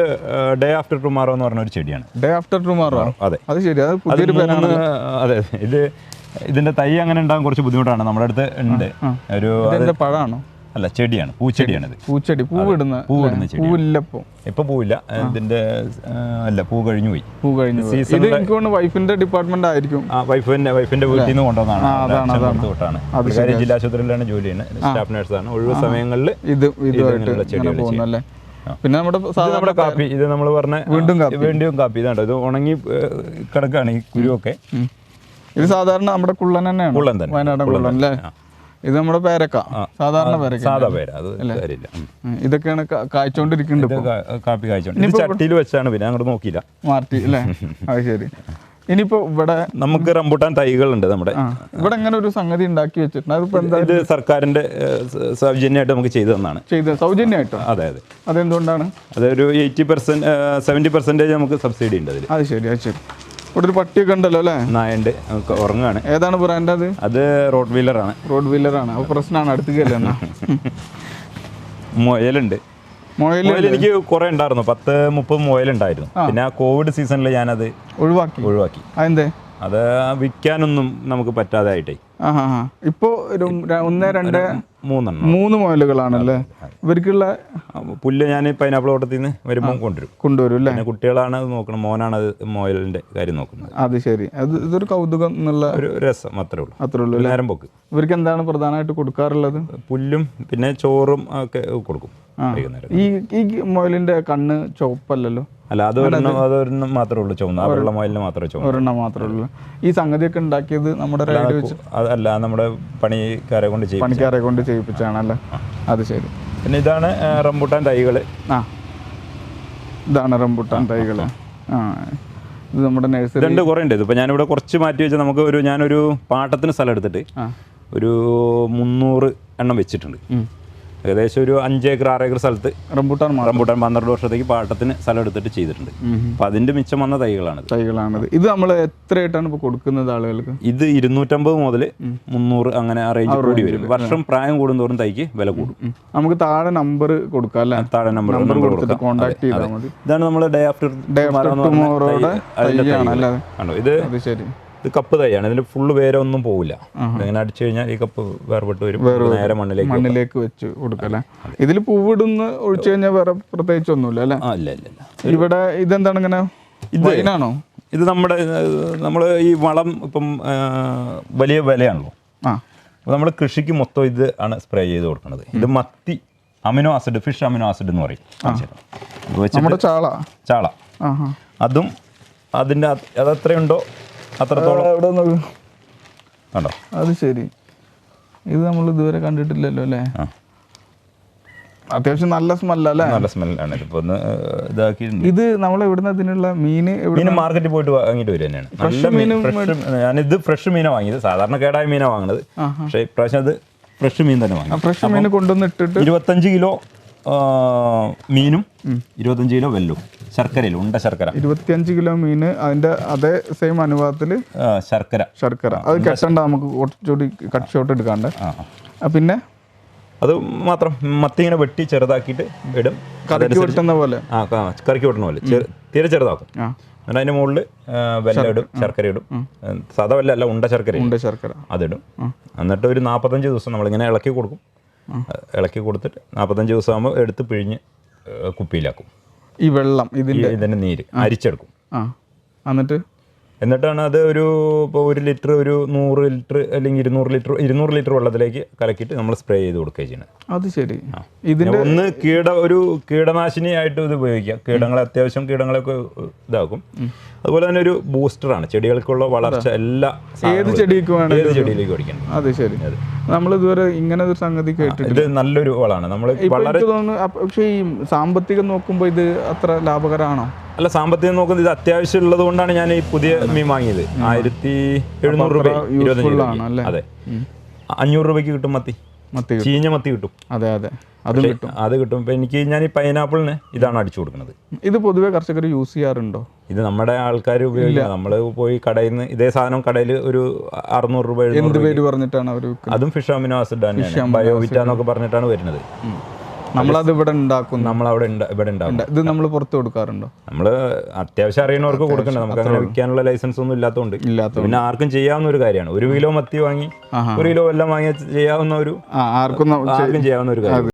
Speaker 2: ഡേ ആഫ്റ്റർ ടുമാറോ എന്ന് പറഞ്ഞ ഒരു ചെടിയാണ്.
Speaker 1: Day after tomorrow?
Speaker 2: അതെ,
Speaker 1: അത് ശരി. അത് പുതിയൊരു പേരാണ്.
Speaker 2: അതെ, ഇതിന്റെ തൈ അങ്ങനെ ഉണ്ടാകാൻ കുറച്ച് ബുദ്ധിമുട്ടാണ്. നമ്മുടെ അടുത്ത് ഉണ്ട് ഒരു
Speaker 1: പഴമാണോ?
Speaker 2: അല്ല, ചെടിയാണ്, പൂച്ചെടിയാണിത്.
Speaker 1: പൂച്ചെടി, പൂവിടുന്ന ചെടി.
Speaker 2: ഇപ്പൊ പൂവില്ല. ഇതിന്റെ പൂ കഴിഞ്ഞു പോയി.
Speaker 1: വൈഫിന്റെ ഡിപ്പാർട്ട്മെന്റ് ആയിരിക്കും.
Speaker 2: വൈഫിന്റെ വീട്ടിൽ നിന്ന് കൊണ്ടുവന്നാണ്. ജില്ലാ ആശുപത്രിയിലാണ് ജോലി ചെയ്യുന്നത്. സ്റ്റാഫ് നഴ്സാണ്. ഒഴിവ് സമയങ്ങളിൽ
Speaker 1: പിന്നെ നമ്മുടെ
Speaker 2: കാപ്പി, ഇത് നമ്മൾ പറഞ്ഞ വീണ്ടും കാപ്പി. ഇതാണ്ടോ, ഇത് ഉണങ്ങി കിടക്കാണ് ഈ കുരുവൊക്കെ.
Speaker 1: ഇത് സാധാരണ നമ്മുടെ കുള്ളൻ തന്നെയാണ്.
Speaker 2: കുള്ളൻ തന്നെ,
Speaker 1: വയനാടൻ കുള്ളൻ അല്ലേ? ഇത് നമ്മുടെ പേരക്ക, സാധാരണ പേരക്ക.
Speaker 2: സാധാ പേര, അത് കാര്യമില്ല.
Speaker 1: ഇതൊക്കെയാണ് കായ്ച്ചോണ്ടിരിക്കുന്നത്.
Speaker 2: കാപ്പി കായ്ച്ചോണ്ട് ചട്ടിയിൽ വെച്ചാണ്, പിന്നെ അങ്ങോട്ട് നോക്കിയില്ല,
Speaker 1: മാറ്റി അല്ലേ? അത് ശരി. ഇനിയിപ്പോ ഇവിടെ നമുക്ക്
Speaker 2: റംബൂട്ടാൻ തൈകളുണ്ട്. നമ്മുടെ
Speaker 1: ഇവിടെ ഇങ്ങനെ ഒരു സംഗതി ഉണ്ടാക്കി വെച്ചിട്ടുണ്ട്.
Speaker 2: ഇത് സർക്കാരിന്റെ സൗജന്യമായിട്ട് നമുക്ക് ചെയ്തു തന്നാണ്.
Speaker 1: സൗജന്യമായിട്ടോ?
Speaker 2: അതെ അതെ.
Speaker 1: അതെന്തുകൊണ്ടാണ്?
Speaker 2: അതൊരു 70% നമുക്ക് സബ്സിഡി ഉണ്ട് അതിൽ.
Speaker 1: അത് ശരി, അത് ശരി. ഇവിടെ ഒരു പട്ടിയൊക്കെ ഉണ്ടല്ലോ അല്ലേ?
Speaker 2: നായുണ്ട്, ഉറങ്ങാണ്.
Speaker 1: ഏതാണ് ബ്രാൻഡ്? അത്
Speaker 2: റോഡ് വീലറാണ്.
Speaker 1: അപ്പൊ പ്രശ്നമാണ്, അടുത്തേക്കല്ല.
Speaker 2: മുയലുണ്ട്. മുയൽ എനിക്ക് കുറെ ഉണ്ടായിരുന്നു, 10-30 മുയലുണ്ടായിരുന്നു. പിന്നെ ആ കോവിഡ് സീസണിൽ ഞാനത് ഒഴിവാക്കി.
Speaker 1: അതെന്തേ?
Speaker 2: അത് വിൽക്കാനൊന്നും നമുക്ക് പറ്റാതായിട്ടേ.
Speaker 1: ഇപ്പോ 1, 2, 3 മുയലുകളാണല്ലേ ഇവർക്കുള്ള?
Speaker 2: പുല്ല് ഞാൻ പൈനാപ്പിൾ തോട്ടത്തിൽ നിന്ന് വരുമ്പോൾ കൊണ്ടുവരും അല്ലേ? കുട്ടികളാണ് അത് നോക്കണം, മോനാണ് അത് മുയലിന്റെ കാര്യം നോക്കുന്നത്.
Speaker 1: അത് ശരി. ഇതൊരു കൗതുകം എന്നുള്ള
Speaker 2: ഒരു രസം അത്രേ ഉള്ളൂ. നേരം പോക്ക്.
Speaker 1: ഇവർക്ക് എന്താണ് പ്രധാനമായിട്ട് കൊടുക്കാറുള്ളത്?
Speaker 2: പുല്ലും പിന്നെ ചോറും ഒക്കെ കൊടുക്കും.
Speaker 1: ഈ മുയലിന്റെ കണ്ണ് ചുവപ്പല്ലല്ലോ?
Speaker 2: അല്ല, അതൊരെണ്ണം മാത്രമേ ഉള്ളൂ ചുവന്ന. വെള്ള മുയലിന് മാത്രമേ
Speaker 1: ഒരെണ്ണം മാത്രമേ ഉള്ളൂ. ഈ സംഗതിയൊക്കെ ഉണ്ടാക്കിയത് നമ്മുടെ
Speaker 2: അതല്ല, നമ്മുടെ പണിക്കാരെ കൊണ്ട്
Speaker 1: ചെയ്യിപ്പിച്ചാണല്ലേ? അത് ശരി.
Speaker 2: പിന്നെ ഇതാണ് റംബൂട്ടാൻ തൈകള്.
Speaker 1: ഇതാണ് റംബൂട്ടാൻ തൈകള്. ഇത് നമ്മുടെ നഴ്സറി.
Speaker 2: 2 കുറേ ഉണ്ട്. ഇപ്പൊ ഞാനിവിടെ കുറച്ച് മാറ്റി വെച്ചാൽ നമുക്ക് ഞാനൊരു പാട്ടത്തിന് സ്ഥലം എടുത്തിട്ട് ഒരു 300 എണ്ണം വെച്ചിട്ടുണ്ട്. ഏകദേശം ഒരു 5 ഏക്കർ 6 ഏക്കർ സ്ഥലത്ത് റംബൂട്ടാൻ 12 വർഷത്തേക്ക് പാട്ടത്തിന് സ്ഥലം എടുത്തിട്ട് ചെയ്തിട്ടുണ്ട്. അപ്പൊ അതിന്റെ മിച്ചം വന്ന തൈകളാണ്.
Speaker 1: ഇത് നമ്മൾ എത്രയായിട്ടാണ് ഇപ്പൊ കൊടുക്കുന്നത് ആളുകൾക്ക്?
Speaker 2: ഇത് 250 മുതൽ 300 അങ്ങനെ ആ റേഞ്ച് കൂടി വരും. വർഷം പ്രായം കൂടുന്തോറും തൈക്ക് വില കൂടും.
Speaker 1: നമുക്ക് താഴെ നമ്പർ കൊടുക്കാം അല്ലേ?
Speaker 2: താഴെ നമ്പർ
Speaker 1: കോൺടാക്ട് ചെയ്താൽ മതി.
Speaker 2: ഇതാണ് നമ്മൾ ഡേ ആഫ്റ്റർ ടുമോറോയുടെ ഇത് കപ്പ് തൈയാണ്. ഇതിന്റെ ഫുള്ള് വേറെ ഒന്നും പോവില്ല. ഇങ്ങനെ അടിച്ചു കഴിഞ്ഞാൽ ഈ കപ്പ് വേർപെട്ട് വരും, നേരെ
Speaker 1: മണ്ണിലേക്ക് വെച്ച് കൊടുക്കല്ലേ? ഇതിൽ പൂവിടുന്ന ഒഴിച്ചു കഴിഞ്ഞാൽ വേറെ പ്രത്യേകിച്ച് ഒന്നുമില്ല അല്ലേ?
Speaker 2: ഇല്ല.
Speaker 1: ഇവിടെ ഇതെന്താണ് ഇങ്ങനെ? ഇതിനാണോ?
Speaker 2: ഇത് നമ്മൾ ഈ വളം ഇപ്പം വലിയ വിലയാണല്ലോ. അപ്പോൾ നമ്മൾ കൃഷിക്ക് മൊത്തം ഇത് ആണ് സ്പ്രേ ചെയ്ത് കൊടുക്കുന്നത്. ഇത് മത്തി amino acid, fish amino acid എന്ന് പറയും. ചാള അതും അതിൻ്റെ അതെത്രയുണ്ടോ അത്രത്തോളം കണ്ടോ?
Speaker 1: അത് ശരി. ഇത് നമ്മൾ ഇതുവരെ കണ്ടിട്ടില്ലല്ലോ അല്ലേ? അത്യാവശ്യം നല്ല സ്മെല്ലല്ലേ?
Speaker 2: നല്ല സ്മെല്ലാണ്. ഇതിപ്പോ ഒന്ന് ഇതാക്കിയിട്ടുണ്ട്.
Speaker 1: ഇത് നമ്മൾ എവിടുന്ന ഇതിനുള്ള മീന്
Speaker 2: മാർക്കറ്റിൽ പോയിട്ട് വാങ്ങിയിട്ട് വരും തന്നെയാണ്. ഞാനിത് ഫ്രഷ് മീനാണ് വാങ്ങിയത്. സാധാരണ കേടായ മീനാണ് വാങ്ങുന്നത്. പക്ഷേ ഇപ്രാവശ്യം അത് ഫ്രഷ് മീൻ തന്നെ വാങ്ങി.
Speaker 1: ഫ്രഷ് മീൻ കൊണ്ടുവന്നിട്ടിട്ട്
Speaker 2: 25 കിലോ മീനും 25 കിലോ വെല്ലും ശർക്കരയിൽ ഉണ്ട ശർക്കര.
Speaker 1: 25 കിലോ മീന് അതിന്റെ അതേ സെയിം അനുപാതത്തിൽ ശർക്കര അത് കെട്ടണ്ട, നമുക്ക് കുറച്ചുകൂടി കട്ട് ഷോട്ട് എടുക്കാണ്ട്. പിന്നെ
Speaker 2: അത് മാത്രം മത്തി ഇങ്ങനെ വെട്ടി ചെറുതാക്കിയിട്ട് ഇടും.
Speaker 1: കറിക്ക് വെട്ടുന്ന പോലെ.
Speaker 2: കറിക്ക് വെട്ടുന്ന പോലെ തീരെ ചെറുതാക്കും. എന്നിട്ട് അതിന്റെ മുകളിൽ വെല്ലം ഇടും, ശർക്കര ഇടും. സാധാ വെല്ലം അല്ല, ഉണ്ട ശർക്കര അതിടും. എന്നിട്ട് ഒരു 45 ദിവസം നമ്മളിങ്ങനെ ഇളക്കി കൊടുക്കും. ഇളക്കി കൊടുത്തിട്ട് 45 ദിവസം ആകുമ്പോൾ എടുത്ത് പിഴിഞ്ഞ് കുപ്പിയിലാക്കും.
Speaker 1: ഈ വെള്ളം
Speaker 2: ഇതിന്റെ നീര് അരിച്ചെടുക്കും. എന്നിട്ടാണ് അത് ഇപ്പോൾ 1 ലിറ്റർ, ഒരു 100 ലിറ്റർ അല്ലെങ്കിൽ 200 ലിറ്റർ വെള്ളത്തിലേക്ക് കലക്കിയിട്ട് നമ്മൾ സ്പ്രേ ചെയ്ത് കൊടുക്കുക ചെയ്യുന്നത്.
Speaker 1: അത് ശരി.
Speaker 2: ഒന്ന് കീടനാശിനി ആയിട്ട് ഇത് ഉപയോഗിക്കാം. അത്യാവശ്യം കീടങ്ങളൊക്കെ ഇതാക്കും. അതുപോലെ തന്നെ ഒരു ബൂസ്റ്ററാണ് ചെടികൾക്കുള്ള വളർച്ച.
Speaker 1: ഏത് ചെടിയിലേക്ക്
Speaker 2: ഓടിക്കണം.
Speaker 1: അത് ശരി. നമ്മൾ ഇതുവരെ ഇങ്ങനെ ഒരു സംഗതി കേട്ടിട്ടില്ല.
Speaker 2: ഇത് നല്ലൊരു വളമാണ്. നമ്മൾ വളരെ
Speaker 1: പക്ഷേ ഈ സാമ്പത്തികം നോക്കുമ്പോൾ ഇത് അത്ര ലാഭകരമാണോ?
Speaker 2: അല്ല, സാമ്പത്തികം നോക്കുന്നത് ഇത് അത്യാവശ്യം ഉള്ളത് കൊണ്ടാണ് ഞാൻ ഈ പുതിയ മീൻ വാങ്ങിയത്. 1700 രൂപ, 25. അതെ, 500 രൂപയ്ക്ക് കിട്ടും മത്തി. ചീഞ്ഞ മത്തി കിട്ടും.
Speaker 1: അതെ, അത് കിട്ടും.
Speaker 2: ഇപ്പം ഞാൻ ഈ പൈനാപ്പിളിന് ഇതാണ് അടിച്ചു കൊടുക്കുന്നത്.
Speaker 1: ഇത് പൊതുവെ കർഷകർ യൂസ് ചെയ്യാറുണ്ടോ?
Speaker 2: ഇത് നമ്മുടെ ആൾക്കാർ ഉപയോഗിക്കുക. നമ്മൾ പോയി കടയിൽ നിന്ന് ഇതേ സാധനം കടയിൽ ഒരു 600 രൂപ.
Speaker 1: എന്ത് പേര് പറഞ്ഞിട്ടാണ് അവർ?
Speaker 2: അതും ഫിഷ് അമിനോ ആസിഡ് തന്നെയാണ്, ബയോവിറ്റ എന്നൊക്കെ പറഞ്ഞിട്ടാണ് വരുന്നത്.
Speaker 1: നമ്മളത് ഇവിടെ ഉണ്ടാക്കും.
Speaker 2: ഇവിടെ ഉണ്ടാക്കും.
Speaker 1: ഇത് നമ്മൾ പുറത്ത് കൊടുക്കാറുണ്ടോ?
Speaker 2: നമ്മൾ അത്യാവശ്യം അറിയുന്നവർക്ക് കൊടുക്കണ്ട. നമുക്ക് അങ്ങനെ വിൽക്കാനുള്ള ലൈസൻസ് ഒന്നും ഇല്ലാത്തതുകൊണ്ട് പിന്നെ ആർക്കും ചെയ്യാവുന്ന ഒരു കാര്യമാണ്. 1 കിലോ മത്തി വാങ്ങി 1 കിലോ എല്ലാം വാങ്ങി ചെയ്യാവുന്ന ആർക്കും ചെയ്യാവുന്ന ഒരു കാര്യം.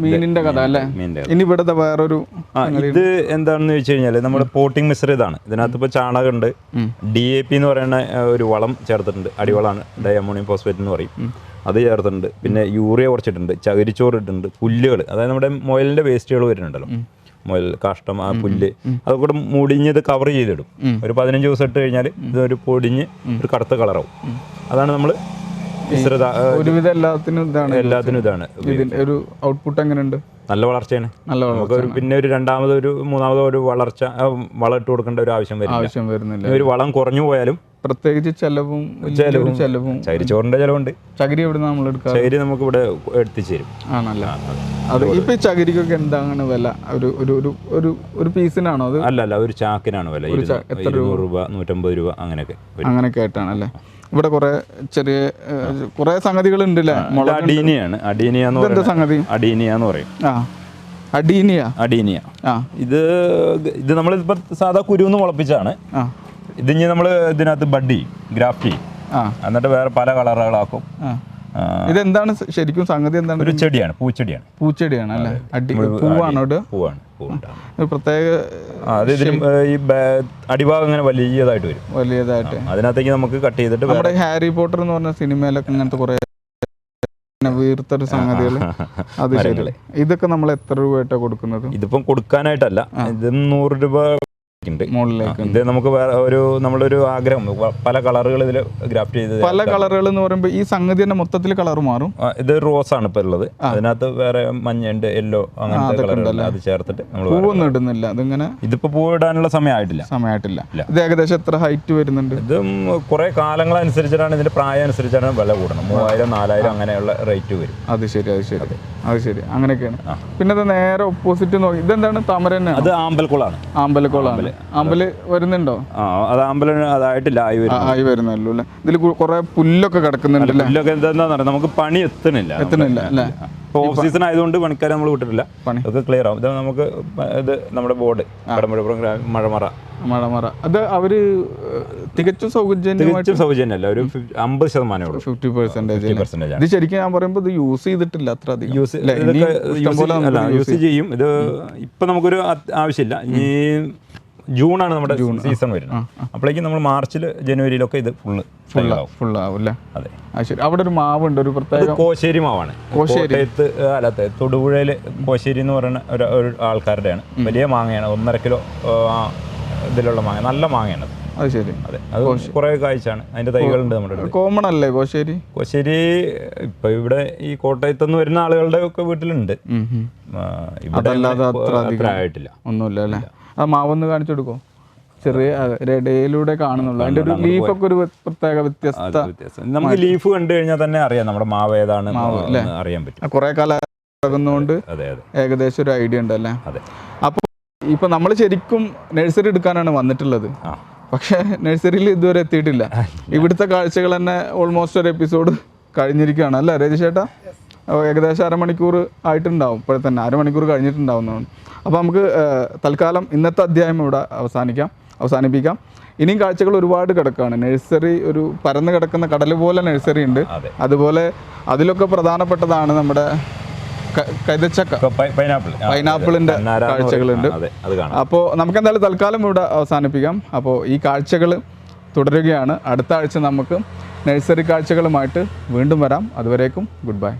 Speaker 1: മീനിന്റെ കഥ അല്ലേ? ഇനി ഇവിടുത്തെ വേറൊരു
Speaker 2: ഇത് എന്താണെന്ന് ചോദിച്ചു കഴിഞ്ഞാൽ നമ്മുടെ പോട്ടിംഗ് മിശ്രിതമാണ്. ഇതിനകത്ത് ഇപ്പോൾ ചാണകമുണ്ട്, DAP എന്ന് പറയുന്ന ഒരു വളം ചേർത്തിട്ടുണ്ട്. അടിവളമാണ്, ഡയമോണിയം ഫോസ്ഫേറ്റ് എന്ന് പറയും. അത് ചേർത്തിട്ടുണ്ട്. പിന്നെ യൂറിയ കുറച്ചിട്ടുണ്ട്, ചകിരിച്ചോറ് ഇട്ടിട്ടുണ്ട്, പുല്ലുകൾ, അതായത് നമ്മുടെ മുയലിന്റെ വേസ്റ്റുകൾ വരുന്നുണ്ടല്ലോ, മുയൽ കാഷ്ടം, ആ പുല്ല്, അതൊക്കെ മുടിഞ്ഞത് കവർ ചെയ്തിടും. ഒരു 15 ദിവസം ഇട്ട് കഴിഞ്ഞാൽ ഇതൊരു പൊടിഞ്ഞ് ഒരു കറുത്ത കളറാവും. അതാണ് നമ്മൾ
Speaker 1: ഒരുവിധം എല്ലാത്തിനും
Speaker 2: ഇതാണ്.
Speaker 1: ഒരു ഔട്ട്പുട്ട് എങ്ങനെയുണ്ട്?
Speaker 2: നല്ല വളർച്ചയാണ്. നമുക്ക് പിന്നെ ഒരു രണ്ടാമത് ഒരു മൂന്നാമത് ഒരു വളർച്ച വളം ഇട്ട് കൊടുക്കേണ്ട ഒരു ആവശ്യം വരുന്നില്ല. ഒരു വളം കുറഞ്ഞു പോയാലും
Speaker 1: പ്രത്യേകിച്ച് ചെലവും
Speaker 2: ചകിരിച്ചോറിന്റെ ചെലവുണ്ട്.
Speaker 1: ചകിരി എവിടെ നമ്മൾ എടുക്കാം?
Speaker 2: ചകിരി നമുക്ക് ഇവിടെ എത്തിച്ചേരും.
Speaker 1: ആണല്ലേ? അത് ഇപ്പൊ ചകിരിക്കൊക്കെ എന്താണ് വില? ഒരു പീസിനാണോ അത്?
Speaker 2: അല്ല, ഒരു ചാക്കിനാണ് വില. 200 രൂപ, 150 രൂപ അങ്ങനെയൊക്കെ
Speaker 1: ആയിട്ടാണ് അല്ലേ? ഇവിടെ കുറെ ചെറിയ കുറെ സംഗതികൾ ഉണ്ടല്ലേ?
Speaker 2: അഡീനിയ എന്ന് പറയും. അഡീനിയ ഇത് നമ്മളിപ്പോ സാധാ കുരുന്ന് മുളപ്പിച്ചാണ്. ഇതിന് നമ്മൾ ഇതിനകത്ത് ഗ്രാഫ്റ്റ് ചെയ്യും. എന്നിട്ട് വേറെ പല കളറുകളാക്കും.
Speaker 1: ഇതെന്താണ് ശരിക്കും സംഗതി? എന്താണ്?
Speaker 2: ഒരു ചെടിയാണ്,
Speaker 1: പൂച്ചെടിയാണ് അല്ലേ? പൂവാണോ?
Speaker 2: പൂവാണ്.
Speaker 1: പ്രത്യേക
Speaker 2: ഈ അടിഭാഗം ഇങ്ങനെ വലിയതായിട്ട് അതിനകത്തേക്ക് നമുക്ക് കട്ട് ചെയ്തിട്ട്
Speaker 1: നമ്മുടെ ഹാരി പോട്ടർ എന്ന് പറഞ്ഞ സിനിമയിലൊക്കെ ഇങ്ങനത്തെ കുറെ വീർത്തൊരു സംഗതികൾ. അത് ശരി. ഇതൊക്കെ നമ്മൾ എത്ര രൂപയായിട്ടാണ് കൊടുക്കുന്നത്?
Speaker 2: ഇതിപ്പം കൊടുക്കാനായിട്ടല്ല, ഇത് 100 രൂപ മുകളിലേക്ക്. ഇത് നമുക്ക് നമ്മളൊരു ആഗ്രഹം പല കളറുകൾ ഇതിൽ ഗ്രാഫ്റ്റ് ചെയ്ത്.
Speaker 1: പല കളറുകൾ എന്ന് പറയുമ്പോൾ ഈ സംഗതി തന്നെ മൊത്തത്തിൽ കളർ മാറും.
Speaker 2: ഇത് റോസ് ആണ് ഇപ്പൊ ഉള്ളത്. അതിനകത്ത് വേറെ മഞ്ഞയുണ്ട്, യെല്ലോ, അങ്ങനത്തെ കളറുകൾ അത് ചേർത്തിട്ട്
Speaker 1: പൂവൊന്നും ഇടുന്നില്ല. അതിങ്ങനെ
Speaker 2: ഇതിപ്പോ പൂവിടാനുള്ള സമയമായിട്ടില്ല.
Speaker 1: ഇത് ഏകദേശം എത്ര ഹൈറ്റ് വരുന്നുണ്ട്?
Speaker 2: ഇത് കുറെ കാലങ്ങളനുസരിച്ചിട്ടാണ്, ഇതിന്റെ പ്രായം അനുസരിച്ചാണ് വില കൂടണം. 3000, 4000 അങ്ങനെയുള്ള റേറ്റ് വരും.
Speaker 1: അത് ശരി. അങ്ങനെയൊക്കെയാണ്. പിന്നെ അത് നേരെ ഓപ്പോസിറ്റ് നോക്കി, ഇതെന്താണ്? താമര?
Speaker 2: അത് ആമ്പൽക്കുളാണ്.
Speaker 1: ആമ്പല് വരുന്നുണ്ടോ?
Speaker 2: അത് അമ്പലം അതായിട്ടില്ല,
Speaker 1: ആയി വരുന്നല്ലോ അല്ലേ. ഇതിൽ കുറെ പുല്ലൊക്കെ കിടക്കുന്നുണ്ട്.
Speaker 2: പുല്ലൊക്കെ എന്താന്ന് പറയാം, നമുക്ക് പണി എത്തണില്ല
Speaker 1: അല്ലേ.
Speaker 2: ഇപ്പോൾ ഓഫ് സീസൺ ആയതുകൊണ്ട് പണിക്കാരെ നമ്മൾ വിട്ടിട്ടില്ല, അതൊക്കെ ക്ലിയർ ആവും. ഇത് നമുക്ക് ഇത് നമ്മുടെ ബോർഡ് കടമ്പഴിപ്പുറം മഴമറ അത് അവര് തികച്ചും സൗജന്യമല്ല, ഒരു 50%. 50%. ഇത് ശരിക്കും ഞാൻ പറയുമ്പോൾ ഇത് യൂസ് ചെയ്തിട്ടില്ല അത്ര അധികം. യൂസ് ചെയ്യും. ഇത് ഇപ്പൊ നമുക്കൊരു ആവശ്യമില്ല. ഈ ജൂണാണ് നമ്മുടെ സീസൺ വരുന്നത്. അപ്പോഴേക്കും നമ്മൾ മാർച്ചിൽ ജനുവരിയിലൊക്കെ ഇത് ഫുള്ള് ആവും അല്ലേ. അതെ,
Speaker 1: ശരി. അവിടെ ഒരു മാവുണ്ട്, ഒരു പ്രത്യേക
Speaker 2: കോശ്ശേരി മാവാണ്. കോട്ടയത്ത് അല്ലാത്ത തൊടുപുഴയില് കോശ്ശേരി എന്ന് പറയുന്ന ഒരു ആൾക്കാരുടെയാണ്. വലിയ മാങ്ങയാണ്, 1.5 കിലോ ഇതിലുള്ള മാങ്ങ, നല്ല മാങ്ങയാണ്.
Speaker 1: അത് ശരി.
Speaker 2: അതെ, അത് കുറെ കാഴ്ചയാണ്. അതിന്റെ തൈകളുണ്ട് നമ്മുടെ അടുത്ത്.
Speaker 1: കോമൺ അല്ലേ കോശ്ശേരി?
Speaker 2: കോശ്ശേരി ഇപ്പൊ ഇവിടെ ഈ കോട്ടയത്തുനിന്ന് വരുന്ന ആളുകളുടെ ഒക്കെ വീട്ടിലുണ്ട്. ഇവിടെ ആയിട്ടില്ല,
Speaker 1: ഒന്നുമില്ല അല്ലേ. ആ മാവൊന്ന് കാണിച്ചു കൊടുക്കോ? ചെറിയ ഇടയിലൂടെ കാണുന്നുള്ളൂ. അതിന്റെ ഒരു ലീഫൊക്കെ ഒരു പ്രത്യേക വ്യത്യസ്ത.
Speaker 2: നമുക്ക് ലീഫ് കണ്ടു കഴിഞ്ഞാൽ തന്നെ അറിയാം നമ്മുടെ മാവ് ഏതാണ് അറിയാൻ പറ്റും.
Speaker 1: കുറെ കാലം കൊണ്ട് ഏകദേശം ഒരു ഐഡിയ ഉണ്ട് അല്ലേ. അപ്പോൾ ഇപ്പൊ നമ്മൾ ശരിക്കും നഴ്സറി എടുക്കാനാണ് വന്നിട്ടുള്ളത്, പക്ഷെ നഴ്സറിയിൽ ഇതുവരെ എത്തിയിട്ടില്ല. ഇവിടുത്തെ കാഴ്ചകൾ തന്നെ ഓൾമോസ്റ്റ് ഒരു എപ്പിസോഡ് കഴിഞ്ഞിരിക്കുകയാണ് അല്ലേ രജീഷ് ചേട്ടാ? ഏകദേശം അരമണിക്കൂർ ആയിട്ടുണ്ടാവും, ഇപ്പോഴെ തന്നെ അരമണിക്കൂർ കഴിഞ്ഞിട്ടുണ്ടാവുന്നതാണ്. അപ്പോൾ നമുക്ക് തൽക്കാലം ഇന്നത്തെ അധ്യായം ഇവിടെ അവസാനിപ്പിക്കാം. ഇനിയും കാഴ്ചകൾ ഒരുപാട് കിടക്കുകയാണ്. നഴ്സറി ഒരു പരന്ന് കിടക്കുന്ന കടൽ പോലെ നഴ്സറി ഉണ്ട്. അതുപോലെ അതിലൊക്കെ പ്രധാനപ്പെട്ടതാണ് നമ്മുടെ പൈനാപ്പിളിന്റെ കാഴ്ചകളുണ്ട്. അപ്പോൾ നമുക്ക് എന്തായാലും തൽക്കാലം ഇവിടെ അവസാനിപ്പിക്കാം. അപ്പോൾ ഈ കാഴ്ചകൾ തുടരുകയാണ്. അടുത്ത ആഴ്ച നമുക്ക് നഴ്സറി കാഴ്ചകളുമായിട്ട് വീണ്ടും വരാം. അതുവരേക്കും ഗുഡ് ബൈ.